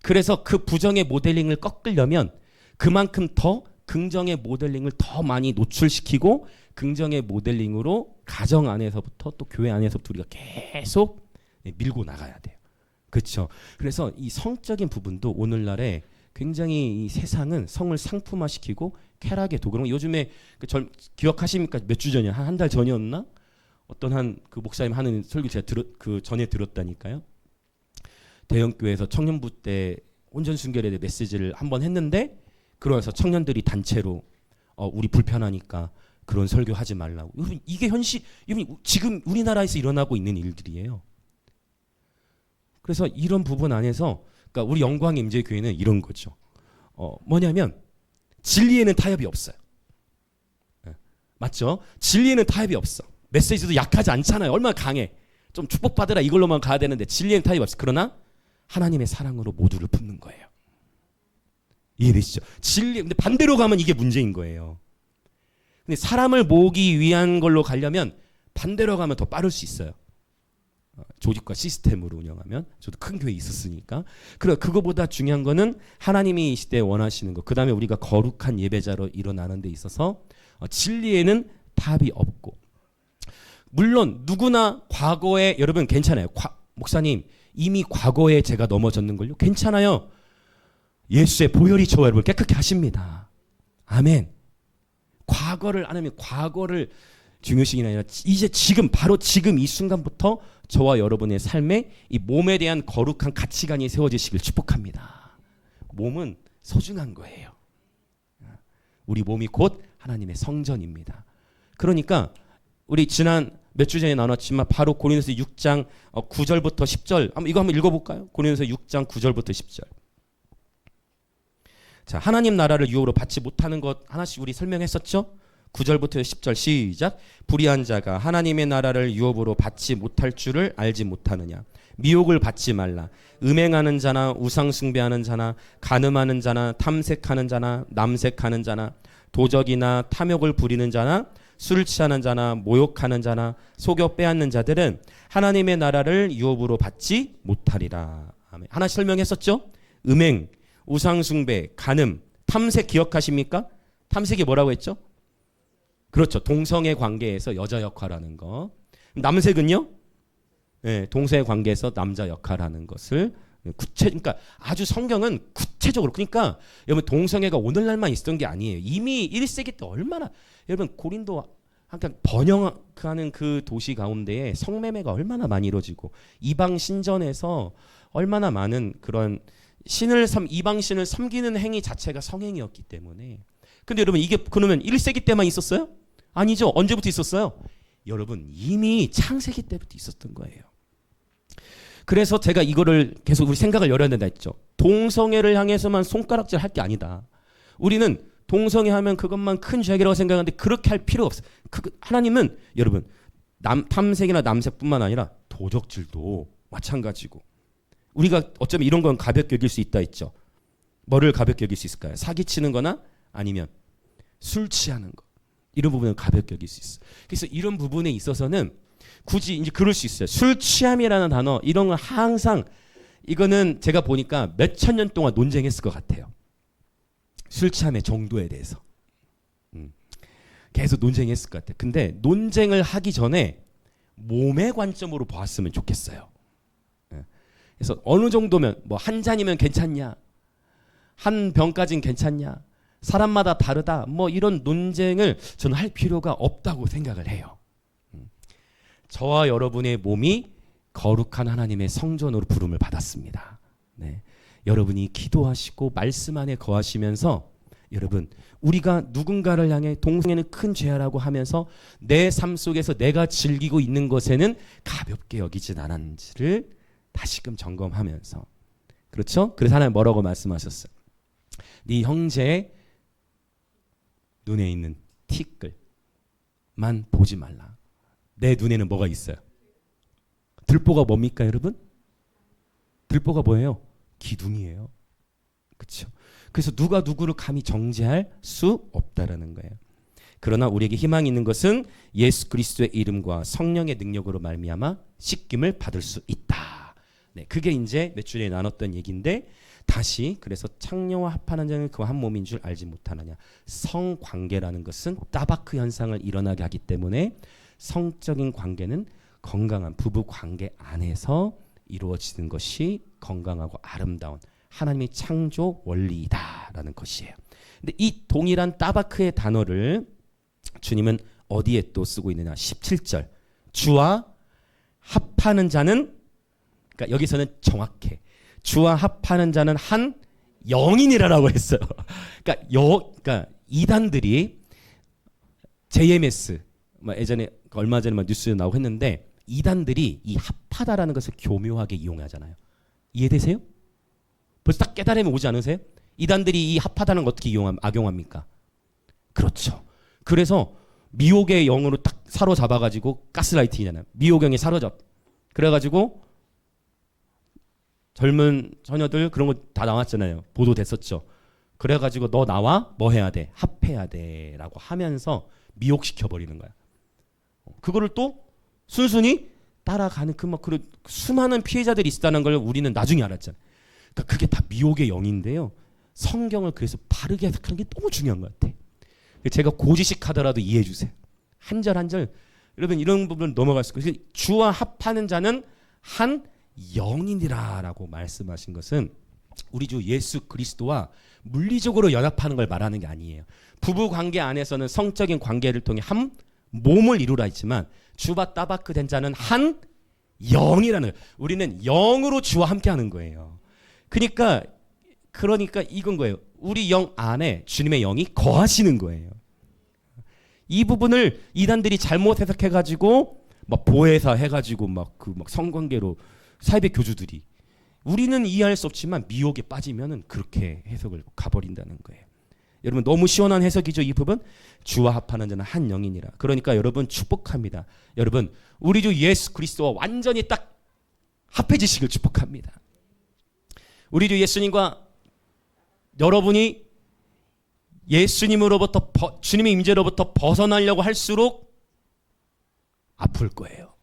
그래서 그 부정의 모델링을 꺾으려면 그만큼 더 긍정의 모델링을 더 많이 노출시키고 긍정의 모델링으로 가정 안에서부터 또 교회 안에서부터 우리가 계속 밀고 나가야 돼요. 그렇죠. 그래서 이 성적인 부분도 오늘날에 굉장히 이 세상은 성을 상품화시키고 쾌락의 도구로. 요즘에 기억하십니까? 몇 주 전이야? 한 달 전이었나? 어떤 한 그 목사님 하는 설교 제가 전에 들었다니까요. 대형교회에서 청년부 때 온전순결에 대해 메시지를 한번 했는데 그러면서 청년들이 단체로 우리 불편하니까 그런 설교하지 말라고. 여러분 이게 여러분 지금 우리나라에서 일어나고 있는 일들이에요. 그래서 이런 부분 안에서 그러니까 우리 영광의 임재교회는 이런 거죠. 뭐냐면 진리에는 타협이 없어요. 맞죠? 진리에는 타협이 없어. 메시지도 약하지 않잖아요. 얼마나 강해. 좀 축복받으라 이걸로만 가야 되는데 진리에는 타협이 없어. 그러나 하나님의 사랑으로 모두를 품는 거예요. 이해되시죠? 근데 반대로 가면 이게 문제인 거예요. 근데 사람을 모으기 위한 걸로 가려면 반대로 가면 더 빠를 수 있어요. 조직과 시스템으로 운영하면. 저도 큰 교회에 있었으니까. 그거보다 중요한 거는 하나님이 이 시대에 원하시는 거. 그 다음에 우리가 거룩한 예배자로 일어나는 데 있어서 진리에는 답이 없고. 물론 누구나 과거에 여러분 괜찮아요. 목사님 이미 과거에 제가 넘어졌는걸요? 괜찮아요. 예수의 보혈이 저와 여러분을 깨끗게 하십니다. 아멘. 과거를 안 하면 과거를 중요시이 아니라 이제 지금 바로 지금 이 순간부터 저와 여러분의 삶에 이 몸에 대한 거룩한 가치관이 세워지시길 축복합니다. 몸은 소중한 거예요. 우리 몸이 곧 하나님의 성전입니다. 그러니까 우리 지난 몇 주 전에 나눴지만 바로 고린도서 6장 9절부터 10절 이거 한번 읽어볼까요? 고린도서 6장 9절부터 10절. 자, 하나님 나라를 유혹으로 받지 못하는 것 하나씩 우리 설명했었죠. 9절부터 10절 시작. 불의한 자가 하나님의 나라를 유업으로 받지 못할 줄을 알지 못하느냐. 미혹을 받지 말라. 음행하는 자나 우상 숭배하는 자나 간음하는 자나 탐색하는 자나 남색하는 자나 도적이나 탐욕을 부리는 자나 술 취하는 자나 모욕하는 자나 속여 빼앗는 자들은 하나님의 나라를 유업으로 받지 못하리라. 아멘. 하나 설명했었죠? 음행, 우상 숭배, 간음, 탐색 기억하십니까? 탐색이 뭐라고 했죠? 그렇죠. 동성애 관계에서 여자 역할하는 거. 남색은요? 네, 동성애 관계에서 남자 역할하는 것을 그러니까 아주 성경은 구체적으로 그러니까 여러분 동성애가 오늘날만 있었던 게 아니에요. 이미 1세기 때 얼마나 여러분 고린도 그냥 번영하는 그 도시 가운데에 성매매가 얼마나 많이 이루어지고 이방 신전에서 얼마나 많은 그런 이방 신을 섬기는 행위 자체가 성행위였기 때문에. 근데 여러분 이게 그러면 1세기 때만 있었어요? 아니죠. 언제부터 있었어요? 여러분 이미 창세기 때부터 있었던 거예요. 그래서 제가 이거를 계속 우리 생각을 열어야 된다 했죠. 동성애를 향해서만 손가락질 할 게 아니다. 우리는 동성애 하면 그것만 큰 죄라고 생각하는데 그렇게 할 필요 없어요. 하나님은 여러분 탐색이나 남색뿐만 아니라 도적질도 마찬가지고 우리가 어쩌면 이런 건 가볍게 여길 수 있다 했죠. 뭐를 가볍게 여길 수 있을까요? 사기치는 거나 아니면 술 취하는 거. 이런 부분은 가볍게 여길 수 있어요. 그래서 이런 부분에 있어서는 굳이 이제 그럴 수 있어요. 술 취함이라는 단어 이런 건 항상 이거는 제가 보니까 몇천 년 동안 논쟁했을 것 같아요. 술 취함의 정도에 대해서 계속 논쟁했을 것 같아요. 근데 논쟁을 하기 전에 몸의 관점으로 보았으면 좋겠어요. 그래서 어느 정도면 뭐 한 잔이면 괜찮냐, 한 병까지는 괜찮냐, 사람마다 다르다, 뭐 이런 논쟁을 저는 할 필요가 없다고 생각을 해요. 저와 여러분의 몸이 거룩한 하나님의 성전으로 부름을 받았습니다. 네. 여러분이 기도하시고 말씀 안에 거하시면서 여러분 우리가 누군가를 향해 동성애는 큰 죄라고 하면서 내 삶 속에서 내가 즐기고 있는 것에는 가볍게 여기진 않았는지를 다시금 점검하면서 그렇죠? 그래서 하나님 뭐라고 말씀하셨어요? 네 형제의 눈에 있는 티끌만 보지 말라. 내 눈에는 뭐가 있어요? 들보가 뭡니까 여러분? 들보가 뭐예요? 기둥이에요. 그렇죠? 그래서 누가 누구를 감히 정죄할 수 없다라는 거예요. 그러나 우리에게 희망이 있는 것은 예수 그리스도의 이름과 성령의 능력으로 말미암아 씻김을 받을 수 있다. 네, 그게 이제 몇 주에 나눴던 얘기인데 다시 그래서 창녀와 합하는 자는 그와 한 몸인 줄 알지 못하느냐. 성관계라는 것은 따바크 현상을 일어나게 하기 때문에 성적인 관계는 건강한 부부 관계 안에서 이루어지는 것이 건강하고 아름다운 하나님의 창조 원리이다라는 것이에요. 근데 이 동일한 따바크의 단어를 주님은 어디에 또 쓰고 있느냐? 17절. 주와 합하는 자는 그러니까 여기서는 정확해. 주와 합하는 자는 한 영인이라고 했어요. 그러니까 이단들이 JMS 예전에 얼마 전에 뉴스에 나오고 했는데 이단들이 이 합하다라는 것을 교묘하게 이용하잖아요. 이해되세요? 벌써 딱 깨달음이 오지 않으세요? 이단들이 이 합하다는 걸 어떻게 악용합니까? 그렇죠. 그래서 미혹의 영으로 딱 사로잡아가지고 가스라이팅이잖아요. 미혹의 영에 사로잡. 그래가지고 젊은 처녀들 그런 거 다 나왔잖아요. 보도됐었죠. 그래가지고 너 나와 뭐 해야 돼? 합해야 돼 라고 하면서 미혹시켜버리는 거야. 그거를 또 순순히 따라가는 그 수많은 피해자들이 있다는 걸 우리는 나중에 알았잖아요. 그러니까 그게 다 미혹의 영인데요. 성경을 그래서 바르게 해석하는 게 너무 중요한 것 같아. 제가 고지식 하더라도 이해해 주세요. 한 절 한 절. 여러분 이런 부분 넘어갈 수 있어요. 주와 합하는 자는 한 영이니라라고 말씀하신 것은 우리 주 예수 그리스도와 물리적으로 연합하는 걸 말하는 게 아니에요. 부부 관계 안에서는 성적인 관계를 통해 한 몸을 이루라 했지만 주와 따바크 된 자는 한 영이라는 거예요. 우리는 영으로 주와 함께하는 거예요. 그러니까 이건 거예요. 우리 영 안에 주님의 영이 거하시는 거예요. 이 부분을 이단들이 잘못 해석해가지고 막 보혜사 해가지고 막 성관계로 사이비 교주들이 우리는 이해할 수 없지만 미혹에 빠지면은 그렇게 해석을 가버린다는 거예요. 여러분 너무 시원한 해석이죠. 이 부분. 주와 합하는 자는 한 영이니라. 그러니까 여러분 축복합니다. 여러분 우리 주 예수 그리스도와 완전히 딱 합해지시길 축복합니다. 우리 주 예수님과 여러분이 예수님으로부터 주님의 임재로부터 벗어나려고 할수록 아플 거예요.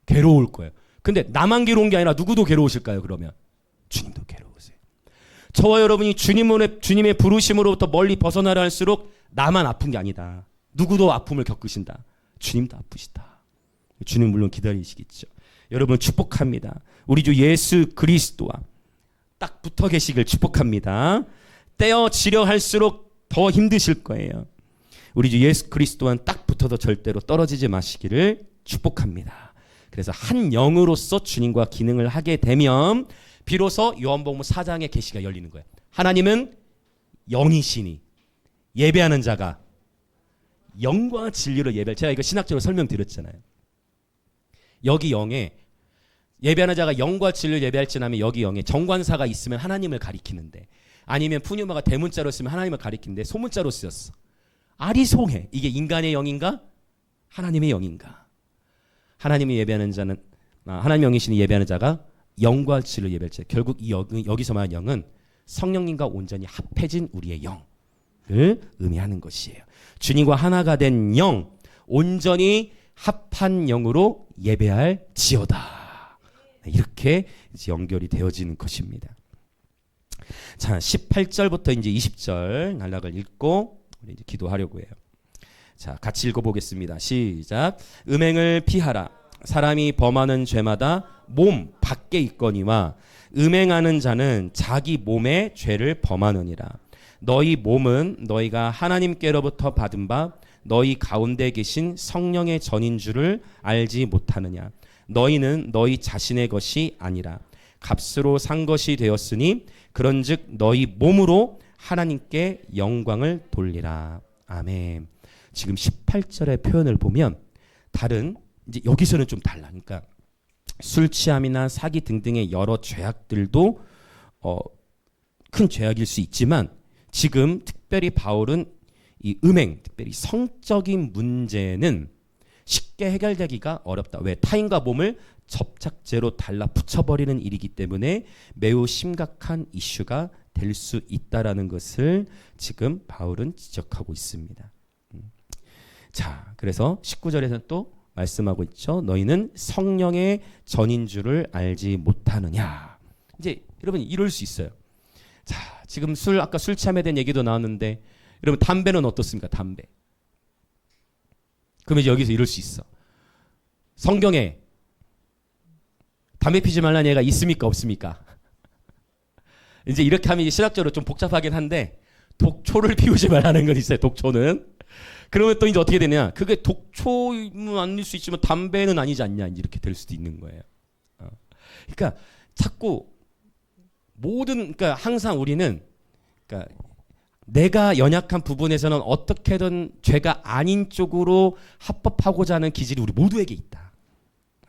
괴로울 거예요. 근데 나만 괴로운 게 아니라 누구도 괴로우실까요? 그러면 주님도 괴로우세요. 저와 여러분이 주님의 부르심으로부터 멀리 벗어나려 할수록 나만 아픈 게 아니다. 누구도 아픔을 겪으신다. 주님도 아프시다. 주님 물론 기다리시겠죠. 여러분 축복합니다. 우리 주 예수 그리스도와 딱 붙어 계시길 축복합니다. 떼어지려 할수록 더 힘드실 거예요. 우리 주 예수 그리스도와는 딱 붙어서 절대로 떨어지지 마시기를 축복합니다. 그래서 한 영으로서 주님과 기능을 하게 되면 비로소 요한복음 4장의 계시가 열리는 거예요. 하나님은 영이시니 예배하는 자가 영과 진리로 예배할. 제가 이거 신학적으로 설명드렸잖아요. 여기 영에 예배하는 자가 영과 진리를 예배할지라면 여기 영에 정관사가 있으면 하나님을 가리키는데 아니면 푸뉴마가 대문자로 쓰면 하나님을 가리키는데 소문자로 쓰였어. 아리송해. 이게 인간의 영인가? 하나님의 영인가? 하나님이 예배하는 자는 하나님 영이시니 예배하는 자가 영과 진리를 예배할지. 결국 이 여기서 말하는 영은 성령님과 온전히 합해진 우리의 영을 의미하는 것이에요. 주님과 하나가 된 영, 온전히 합한 영으로 예배할 지어다. 이렇게 이제 연결이 되어지는 것입니다. 자, 18절부터 이제 20절 날락을 읽고 우리 이제 기도하려고 해요. 자, 같이 읽어보겠습니다. 시작. 음행을 피하라. 사람이 범하는 죄마다 몸 밖에 있거니와 음행하는 자는 자기 몸의 죄를 범하느니라. 너희 몸은 너희가 하나님께로부터 받은 바 너희 가운데 계신 성령의 전인 줄을 알지 못하느냐. 너희는 너희 자신의 것이 아니라 값으로 산 것이 되었으니 그런즉 너희 몸으로 하나님께 영광을 돌리라. 아멘. 지금 18절의 표현을 보면 다른 이제 여기서는 좀 달라. 그러니까 술 취함이나 사기 등등의 여러 죄악들도 큰 죄악일 수 있지만 지금 특별히 바울은 이 음행, 특별히 성적인 문제는 쉽게 해결되기가 어렵다. 왜? 타인과 몸을 접착제로 달라붙여버리는 일이기 때문에 매우 심각한 이슈가 될 수 있다라는 것을 지금 바울은 지적하고 있습니다. 자, 그래서 19절에서는 또 말씀하고 있죠. 너희는 성령의 전인 줄을 알지 못하느냐. 이제 여러분 이럴 수 있어요. 자, 지금 아까 술 취함에 대한 얘기도 나왔는데 여러분 담배는 어떻습니까? 담배. 그러면 여기서 이럴 수 있어. 성경에 담배 피지 말라는 얘기가 있습니까? 없습니까? 이제 이렇게 하면 신학적으로 좀 복잡하긴 한데 독초를 피우지 말라는 건 있어요. 독초는. 그러면 또 이제 어떻게 되냐? 그게 독초는 아닐 수 있지만 담배는 아니지 않냐? 이렇게 될 수도 있는 거예요. 그러니까 자꾸 그러니까 항상 우리는 그러니까 내가 연약한 부분에서는 어떻게든 죄가 아닌 쪽으로 합법하고자 하는 기질이 우리 모두에게 있다.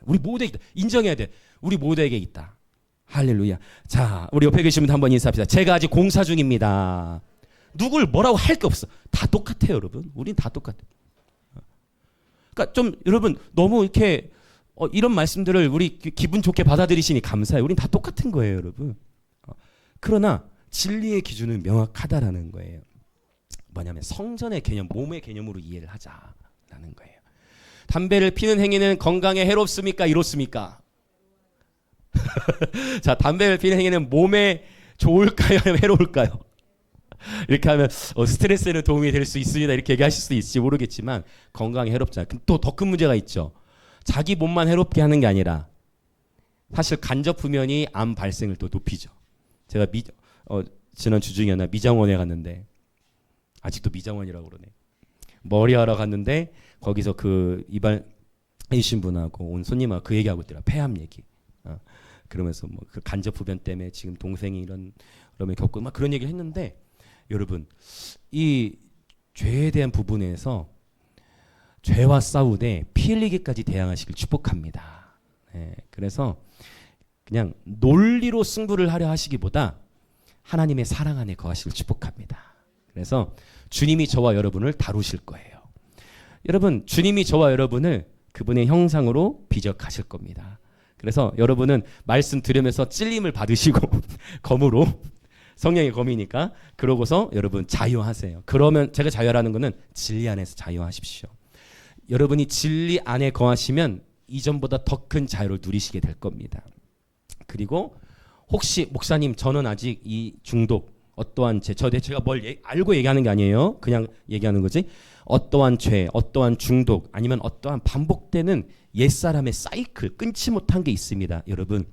우리 모두에게 있다. 인정해야 돼. 우리 모두에게 있다. 할렐루야. 자, 우리 옆에 계신 분 한번 인사합시다. 제가 아직 공사 중입니다. 누굴 뭐라고 할 게 없어. 다 똑같아요, 여러분. 우린 다 똑같아요. 그러니까 좀 여러분 너무 이렇게 이런 말씀들을 우리 기분 좋게 받아들이시니 감사해요. 우린 다 똑같은 거예요, 여러분. 그러나 진리의 기준은 명확하다라는 거예요. 뭐냐면 성전의 개념, 몸의 개념으로 이해를 하자라는 거예요. 담배를 피는 행위는 건강에 해롭습니까? 이롭습니까? 자, 담배를 피는 행위는 몸에 좋을까요? 아니면 해로울까요? 이렇게 하면 스트레스에는 도움이 될 수 있습니다. 이렇게 얘기하실 수도 있을지 모르겠지만 건강에 해롭잖아요. 또 더 큰 문제가 있죠. 자기 몸만 해롭게 하는 게 아니라 사실 간접 후면이 암 발생을 또 높이죠. 제가 지난 주 중에 하나 미장원에 갔는데 아직도 미장원이라고 그러네. 머리하러 갔는데 거기서 그 이발이신 분하고 온 손님하고 그 얘기하고 있더라. 폐암 얘기. 그러면서 뭐 그 간접 후변 때문에 지금 동생이 이러면 겪고 막 그런 얘기를 했는데 여러분 이 죄에 대한 부분에서 죄와 싸우되 피 흘리기까지 대항하시길 축복합니다. 네, 그래서 그냥 논리로 승부를 하려 하시기보다 하나님의 사랑 안에 거하시길 축복합니다. 그래서 주님이 저와 여러분을 다루실 거예요. 여러분, 주님이 저와 여러분을 그분의 형상으로 비적하실 겁니다. 그래서 여러분은 말씀 들으면서 찔림을 받으시고 검으로, 성령의 검이니까, 그러고서 여러분 자유하세요. 그러면, 제가 자유하라는 것은 진리 안에서 자유하십시오. 여러분이 진리 안에 거하시면 이전보다 더 큰 자유를 누리시게 될 겁니다. 그리고 혹시 목사님, 저는 아직 이 중독, 어떠한 죄, 제가 뭘 알고 얘기하는 게 아니에요. 그냥 얘기하는 거지. 어떠한 죄, 어떠한 중독, 아니면 어떠한 반복되는 옛사람의 사이클, 끊지 못한 게 있습니다. 여러분,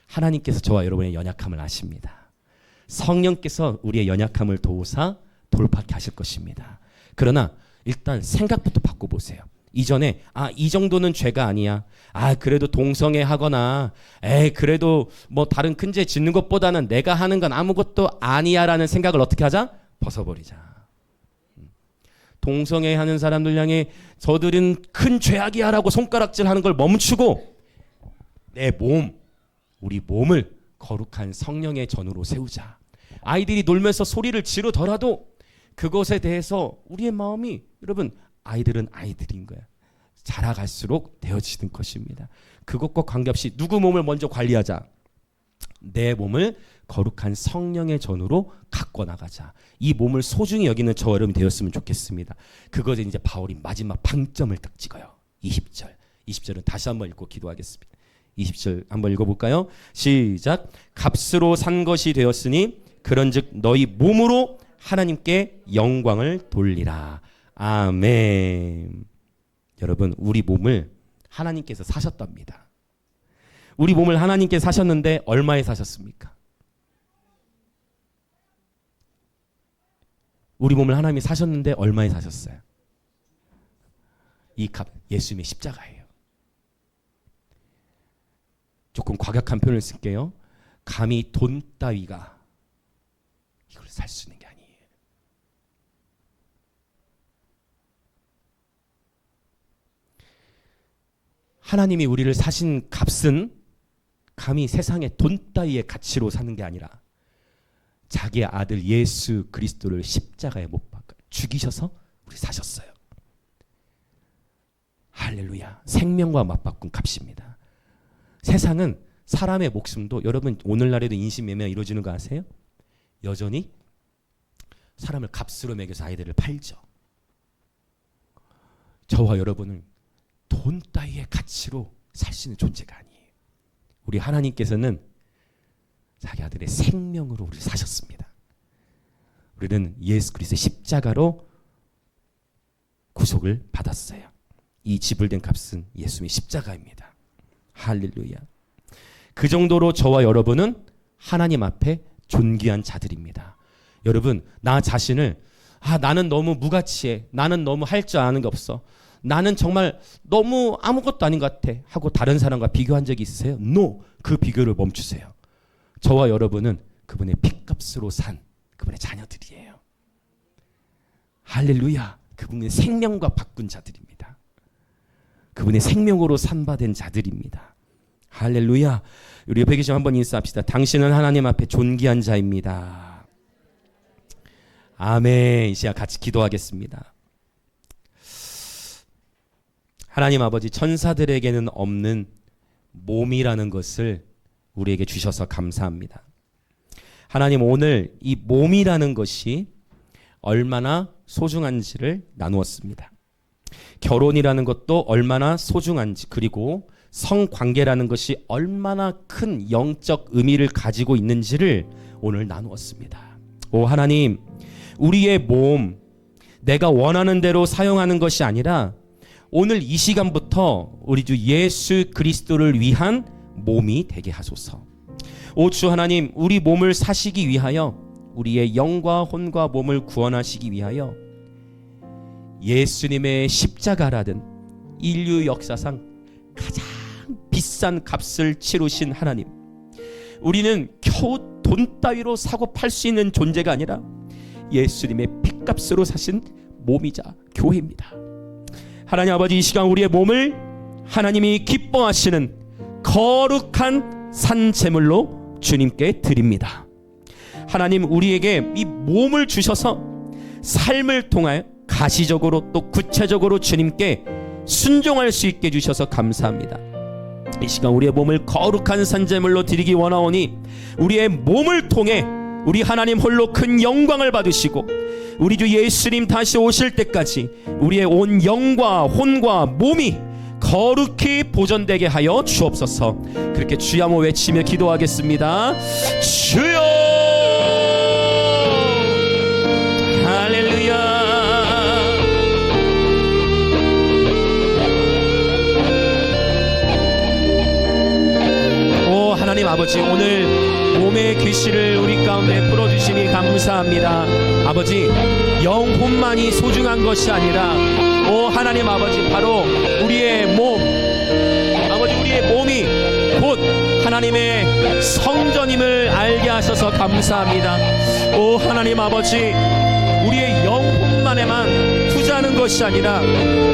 하나님께서 저와 여러분의 연약함을 아십니다. 성령께서 우리의 연약함을 도우사 돌파케 하실 것입니다. 그러나 일단 생각부터 바꿔보세요. 이전에 이 정도는 죄가 아니야. 그래도 동성애 하거나 그래도 뭐 다른 큰 죄 짓는 것보다는 내가 하는 건 아무것도 아니야라는 생각을 어떻게 하자? 벗어버리자. 동성애 하는 사람들 향해 저들은 큰 죄악이야라고 손가락질하는 걸 멈추고 내 몸, 우리 몸을 거룩한 성령의 전으로 세우자. 아이들이 놀면서 소리를 지르더라도 그것에 대해서 우리의 마음이, 여러분, 아이들은 아이들인 거야. 자라갈수록 되어지는 것입니다. 그것과 관계없이 누구 몸을 먼저 관리하자. 내 몸을 거룩한 성령의 전으로 갖고 나가자. 이 몸을 소중히 여기는 저와 여러분이 되었으면 좋겠습니다. 그것에 이제 바울이 마지막 방점을 딱 찍어요. 20절. 20절은 다시 한번 읽고 기도하겠습니다. 20절 한번 읽어볼까요? 시작. 값으로 산 것이 되었으니 그런즉 너희 몸으로 하나님께 영광을 돌리라. 아멘. 여러분, 우리 몸을 하나님께서 사셨답니다. 우리 몸을 하나님께서 사셨는데 얼마에 사셨습니까? 우리 몸을 하나님이 사셨는데 얼마에 사셨어요? 이 값, 예수님의 십자가예요. 조금 과격한 표현을 쓸게요. 감히 돈 따위가 이걸 살 수 있는 게 아니에요. 하나님이 우리를 사신 값은 감히 세상의 돈 따위의 가치로 사는 게 아니라 자기의 아들 예수 그리스도를 십자가에 못 박아 죽이셔서 우리 사셨어요. 할렐루야. 생명과 맞바꾼 값입니다. 세상은 사람의 목숨도, 여러분 오늘날에도 인신매매가 이루어지는 거 아세요? 여전히 사람을 값으로 매겨서 아이들을 팔죠. 저와 여러분은 돈 따위의 가치로 살 수 있는 존재가 아니에요. 우리 하나님께서는 자기 아들의 생명으로 우리를 사셨습니다. 우리는 예수 그리스도의 십자가로 구속을 받았어요. 이 지불된 값은 예수님의 십자가입니다. 할렐루야. 그 정도로 저와 여러분은 하나님 앞에 존귀한 자들입니다. 여러분, 나 자신을 나는 너무 무가치해, 나는 너무 할 줄 아는 게 없어, 나는 정말 너무 아무것도 아닌 것 같아 하고 다른 사람과 비교한 적이 있으세요? No! 그 비교를 멈추세요. 저와 여러분은 그분의 핏값으로 산 그분의 자녀들이에요. 할렐루야. 그분의 생명과 바꾼 자들입니다. 그분의 생명으로 산바된 자들입니다. 할렐루야. 우리 옆에 계시면 한번 인사합시다. 당신은 하나님 앞에 존귀한 자입니다. 아멘. 이 시간 같이 기도하겠습니다. 하나님 아버지, 천사들에게는 없는 몸이라는 것을 우리에게 주셔서 감사합니다. 하나님, 오늘 이 몸이라는 것이 얼마나 소중한지를 나누었습니다. 결혼이라는 것도 얼마나 소중한지, 그리고 성관계라는 것이 얼마나 큰 영적 의미를 가지고 있는지를 오늘 나누었습니다. 오 하나님, 우리의 몸, 내가 원하는 대로 사용하는 것이 아니라 오늘 이 시간부터 우리 주 예수 그리스도를 위한 몸이 되게 하소서. 오 주 하나님, 우리 몸을 사시기 위하여, 우리의 영과 혼과 몸을 구원하시기 위하여 예수님의 십자가라든 인류 역사상 가장 비싼 값을 치르신 하나님, 우리는 겨우 돈 따위로 사고 팔 수 있는 존재가 아니라 예수님의 핏값으로 사신 몸이자 교회입니다. 하나님 아버지, 이 시간 우리의 몸을 하나님이 기뻐하시는 거룩한 산제물로 주님께 드립니다. 하나님, 우리에게 이 몸을 주셔서 삶을 통하여 가시적으로 또 구체적으로 주님께 순종할 수 있게 해주셔서 감사합니다. 이 시간 우리의 몸을 거룩한 산제물로 드리기 원하오니 우리의 몸을 통해 우리 하나님 홀로 큰 영광을 받으시고 우리 주 예수님 다시 오실 때까지 우리의 온 영과 혼과 몸이 거룩히 보존되게 하여 주옵소서. 그렇게 주여 한번 외치며 기도하겠습니다. 주여 할렐루야. 오 하나님 아버지, 오늘 몸의 귀신을 우리 가운데 풀어주시니 감사합니다. 아버지, 영혼만이 소중한 것이 아니라 오 하나님 아버지, 바로 우리의 몸, 아버지 우리의 몸이 곧 하나님의 성전임을 알게 하셔서 감사합니다. 오 하나님 아버지, 우리의 영혼만에만 투자하는 것이 아니라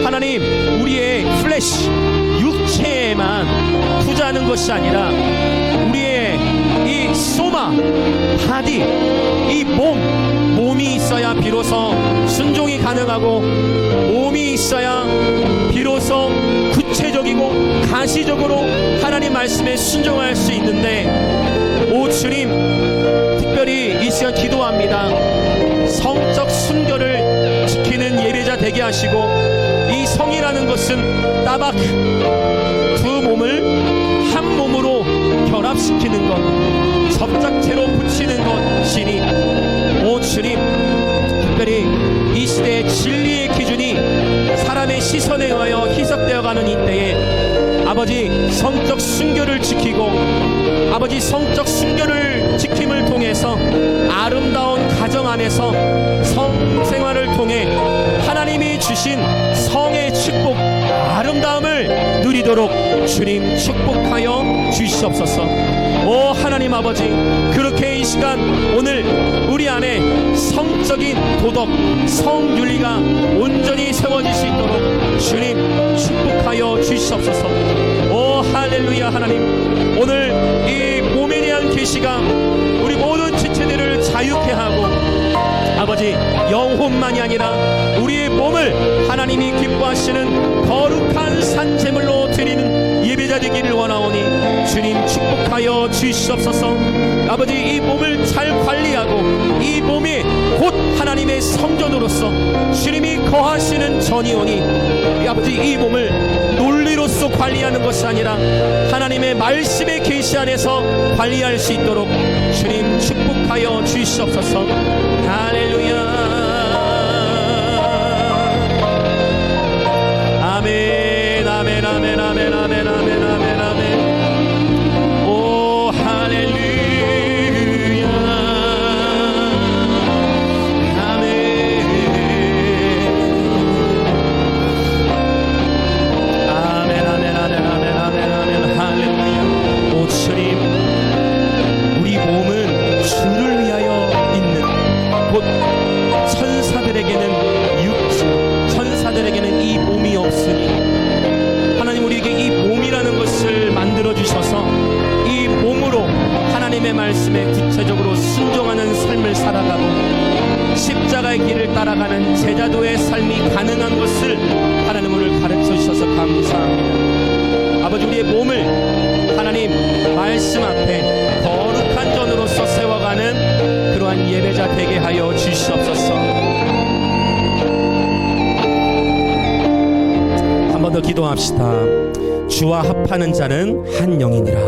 하나님 우리의 플래시, 육체에만 투자하는 것이 아니라 우리의 이 소마, 바디, 이 몸이 있어야 비로소 순종이 가능하고, 몸이 있어야 비로소 구체적이고 가시적으로 하나님 말씀에 순종할 수 있는데, 오 주님, 특별히 이 시간 기도합니다. 성적 순결을 지키는 예배자 되게 하시고, 이 성이라는 것은 따박 두 몸을 한 몸으로 결합시키는 것, 접착제로 붙이는 것이니, 오 주님, 특별히 이 시대의 진리의 기준이 사람의 시선에 의하여 희석되어가는 이때에 아버지 성적 순결을 지키고, 아버지 성적 순결을 지킴을 통해서 아름다운 가정 안에서 성생활을 통해 하나님이 주신 성의 축복, 아름다움을 누리도록 주님 축복하여 주시옵소서. 오 하나님 아버지, 그렇게 이 시간 오늘 우리 안에 성적인 도덕, 성윤리가 온전히 세워질 수 있도록 주님 축복하여 주시옵소서. 오 할렐루야. 하나님, 오늘 이 몸에 대한 계시가 우리 모든 지체들을 자유케 하고, 아버지 영혼만이 아니라 우리의 몸을 하나님이 기뻐하시는 거룩한 산제물로 드리는 예배자 되기를 원하오니 주님 축복하여 주시옵소서. 아버지 이 몸을 잘 관리하고, 이 몸이 곧 하나님의 성전으로서 주님이 거하시는 전이오니, 아버지 이 몸을 논리로서 관리하는 것이 아니라 하나님의 말씀의 계시 안에서 관리할 수 있도록 주님 축복하여 주시옵소서. 할렐루야. 아멘 아멘 아멘 아멘 아멘 아멘 아멘 아멘. 오 할렐루야. 아멘 아멘 아멘 아멘 아멘 아멘 아멘. 할렐루야. 오 주님, 우리 몸은 주를 위하여 있는, 곧 천사들에게는 육체, 천사들에게는 이 몸이 없으니 하나님 우리에게 이 몸이라는 것을 만들어 주셔서 이 몸으로 하나님의 말씀에 구체적으로 순종하는 삶을 살아가고 십자가의 길을 따라가는 제자도의 삶이 가능한 것을 하나님 오늘 가르쳐 주셔서 감사합니다. 아버지, 우리의 몸을 하나님 말씀 앞에 거룩한 전으로서 세워가는 그러한 예배자 되게 하여 주시옵소서. 한 번 더 기도합시다. 주와 합하는 자는 한 영이니라.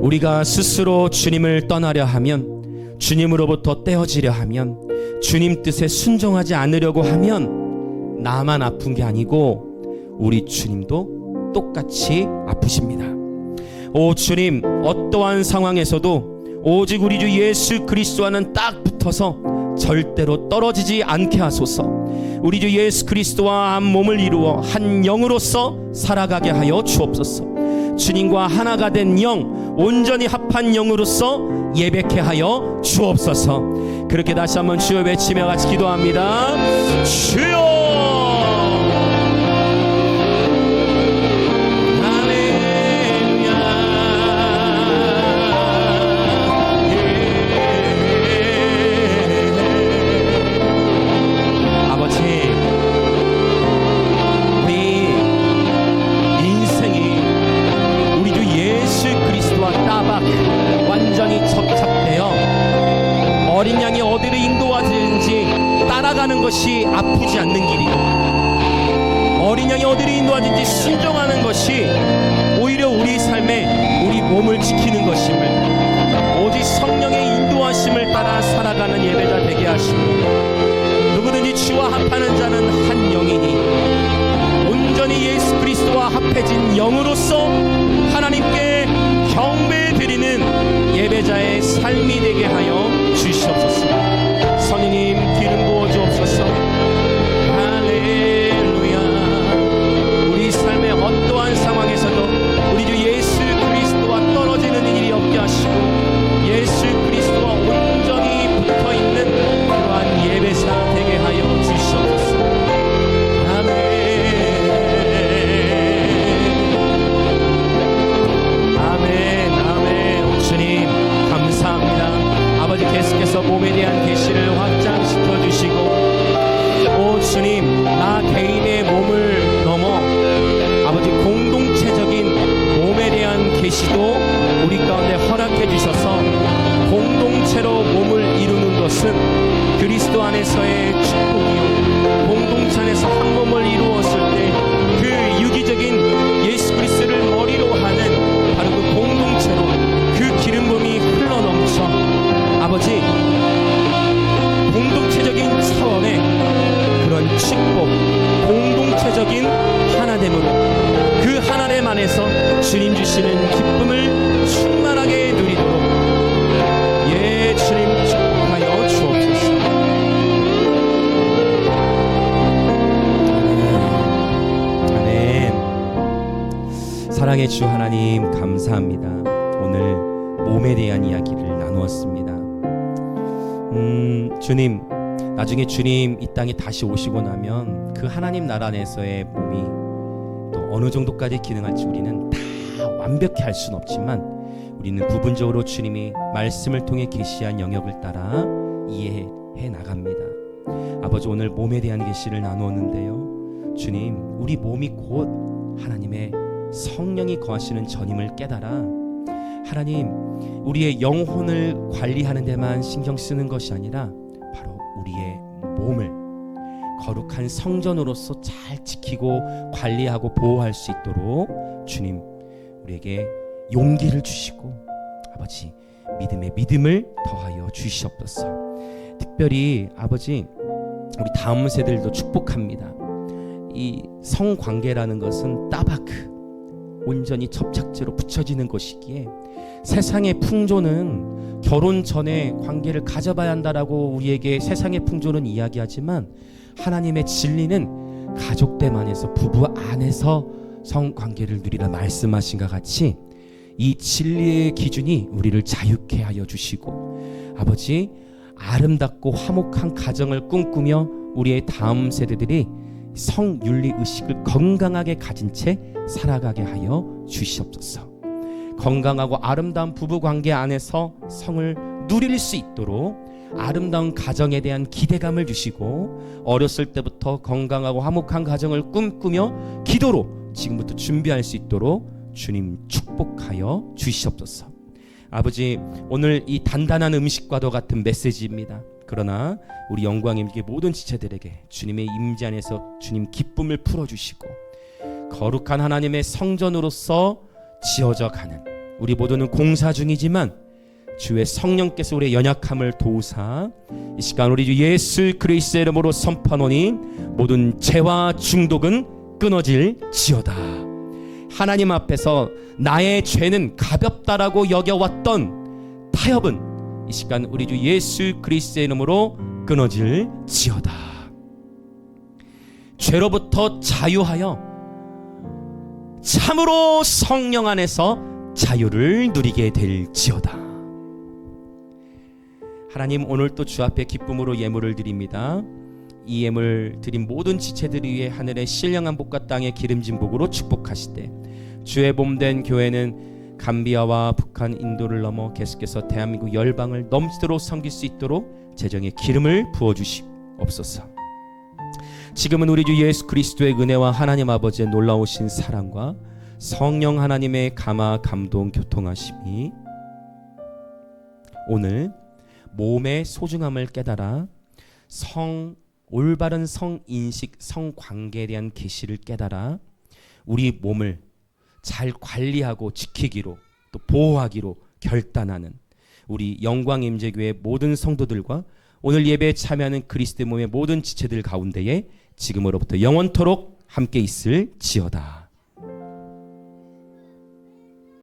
우리가 스스로 주님을 떠나려 하면, 주님으로부터 떼어지려 하면, 주님 뜻에 순종하지 않으려고 하면 나만 아픈 게 아니고 우리 주님도 똑같이 아프십니다. 오 주님, 어떠한 상황에서도 오직 우리 주 예수 그리스도와는 딱 붙어서 절대로 떨어지지 않게 하소서. 우리 주 예수 그리스도와 한 몸을 이루어 한 영으로서 살아가게 하여 주옵소서. 주님과 하나가 된 영, 온전히 합한 영으로서 예배케 하여 주옵소서. 그렇게 다시 한번 주여 외치며 같이 기도합니다. 주여! 것이 아프지 않는 길이요, 어린 양이 어디를 인도하든지 순종하는 것이 오히려 우리 삶에 우리 몸을 지키는 것임을, 오직 성령의 인도하심을 따라 살아가는 예배자 되게 하시고, 누구든지 주와 합하는 자는 한 영이니 온전히 예수 그리스도와 합해진 영으로서 하나님께 경배드리는 예배자의 삶이 되게 하여 주시옵소서. 성령님 기름 부어 주옵소서. 할렐루야. 우리 삶의 어떠한 상황에서도 우리 주 예수 그리스도와 떨어지는 일이 없게 하시고, 예수 그리스도와 온전히 붙어있는 그러한 예배사 되게 하여 주시옵소서. 아멘. 주님 감사합니다. 아버지, 계속해서 몸에 대한 계시를 확장시켜 주시고, 오 주님, 나 개인의 몸을 넘어 아버지 공동체적인 몸에 대한 계시도 우리 가운데 허락해 주셔서, 공동체로 몸을 이루는 것은 그리스도 안에서의 축복이요, 공동체 안에서 한 몸을 이루었을 때 그 유기적인 예수 그리스도를 머리로 하는 바로 그 공동체로 그 기름 부음이 흘러넘쳐 아버지 공동체적인 차원의 그런 축복, 공동체적인 하나됨으로 그 하나됨 안에서 주님 주시는 기쁨을 충만하게 누리도록 예 주님 축복하여 주옵소서. 아멘. 사랑의 주 하나님 감사합니다. 오늘 몸에 대한 이야기를 나누었습니다. 주님, 나중에 주님 이 땅에 다시 오시고 나면 그 하나님 나라 안에서의 몸이 또 어느 정도까지 기능할지 우리는 다 완벽히 할 수는 없지만, 우리는 부분적으로 주님이 말씀을 통해 계시한 영역을 따라 이해해 나갑니다. 아버지, 오늘 몸에 대한 계시를 나누었는데요, 주님, 우리 몸이 곧 하나님의 성령이 거하시는 전임을 깨달아 하나님, 우리의 영혼을 관리하는 데만 신경 쓰는 것이 아니라 바로 우리의 몸을 거룩한 성전으로서 잘 지키고 관리하고 보호할 수 있도록 주님 우리에게 용기를 주시고 아버지 믿음에 믿음을 더하여 주시옵소서. 특별히 아버지, 우리 다음 세대들도 축복합니다. 이 성관계라는 것은 따바크, 온전히 접착제로 붙여지는 것이기에 세상의 풍조는 결혼 전에 관계를 가져봐야 한다라고 우리에게 세상의 풍조는 이야기하지만, 하나님의 진리는 가족됨 안에서 부부 안에서 성관계를 누리라 말씀하신 것 같이 이 진리의 기준이 우리를 자유케 하여 주시고, 아버지 아름답고 화목한 가정을 꿈꾸며 우리의 다음 세대들이 성윤리 의식을 건강하게 가진 채 살아가게 하여 주시옵소서. 건강하고 아름다운 부부관계 안에서 성을 누릴 수 있도록 아름다운 가정에 대한 기대감을 주시고, 어렸을 때부터 건강하고 화목한 가정을 꿈꾸며 기도로 지금부터 준비할 수 있도록 주님 축복하여 주시옵소서. 아버지, 오늘 이 단단한 음식과도 같은 메시지입니다. 그러나 우리 영광님께 모든 지체들에게 주님의 임재 안에서 주님 기쁨을 풀어주시고, 거룩한 하나님의 성전으로서 지어져 가는 우리 모두는 공사 중이지만 주의 성령께서 우리의 연약함을 도우사 이 시간 우리 주 예수 그리스도의 이름으로 선포하노니 모든 죄와 중독은 끊어질지어다. 하나님 앞에서 나의 죄는 가볍다라고 여겨왔던 타협은 이 시간 우리 주 예수 그리스도의 이름으로 끊어질지어다. 죄로부터 자유하여 참으로 성령 안에서 자유를 누리게 될지어다. 하나님, 오늘 또 주 앞에 기쁨으로 예물을 드립니다. 이 예물 드린 모든 지체들을 위해 하늘의 신령한 복과 땅의 기름진 복으로 축복하시되, 주의 몸된 교회는 감비아와 북한, 인도를 넘어 계속해서 대한민국 열방을 넘치도록 섬길 수 있도록 재정의 기름을 부어주시옵소서. 지금은 우리 주 예수 그리스도의 은혜와 하나님 아버지의 놀라우신 사랑과 성령 하나님의 감화 감동 교통하심이 오늘 몸의 소중함을 깨달아 올바른 성인식, 성관계에 대한 계시를 깨달아 우리 몸을 잘 관리하고 지키기로 또 보호하기로 결단하는 우리 영광임재교회 모든 성도들과 오늘 예배에 참여하는 그리스도의 몸의 모든 지체들 가운데에 지금으로부터 영원토록 함께 있을지어다.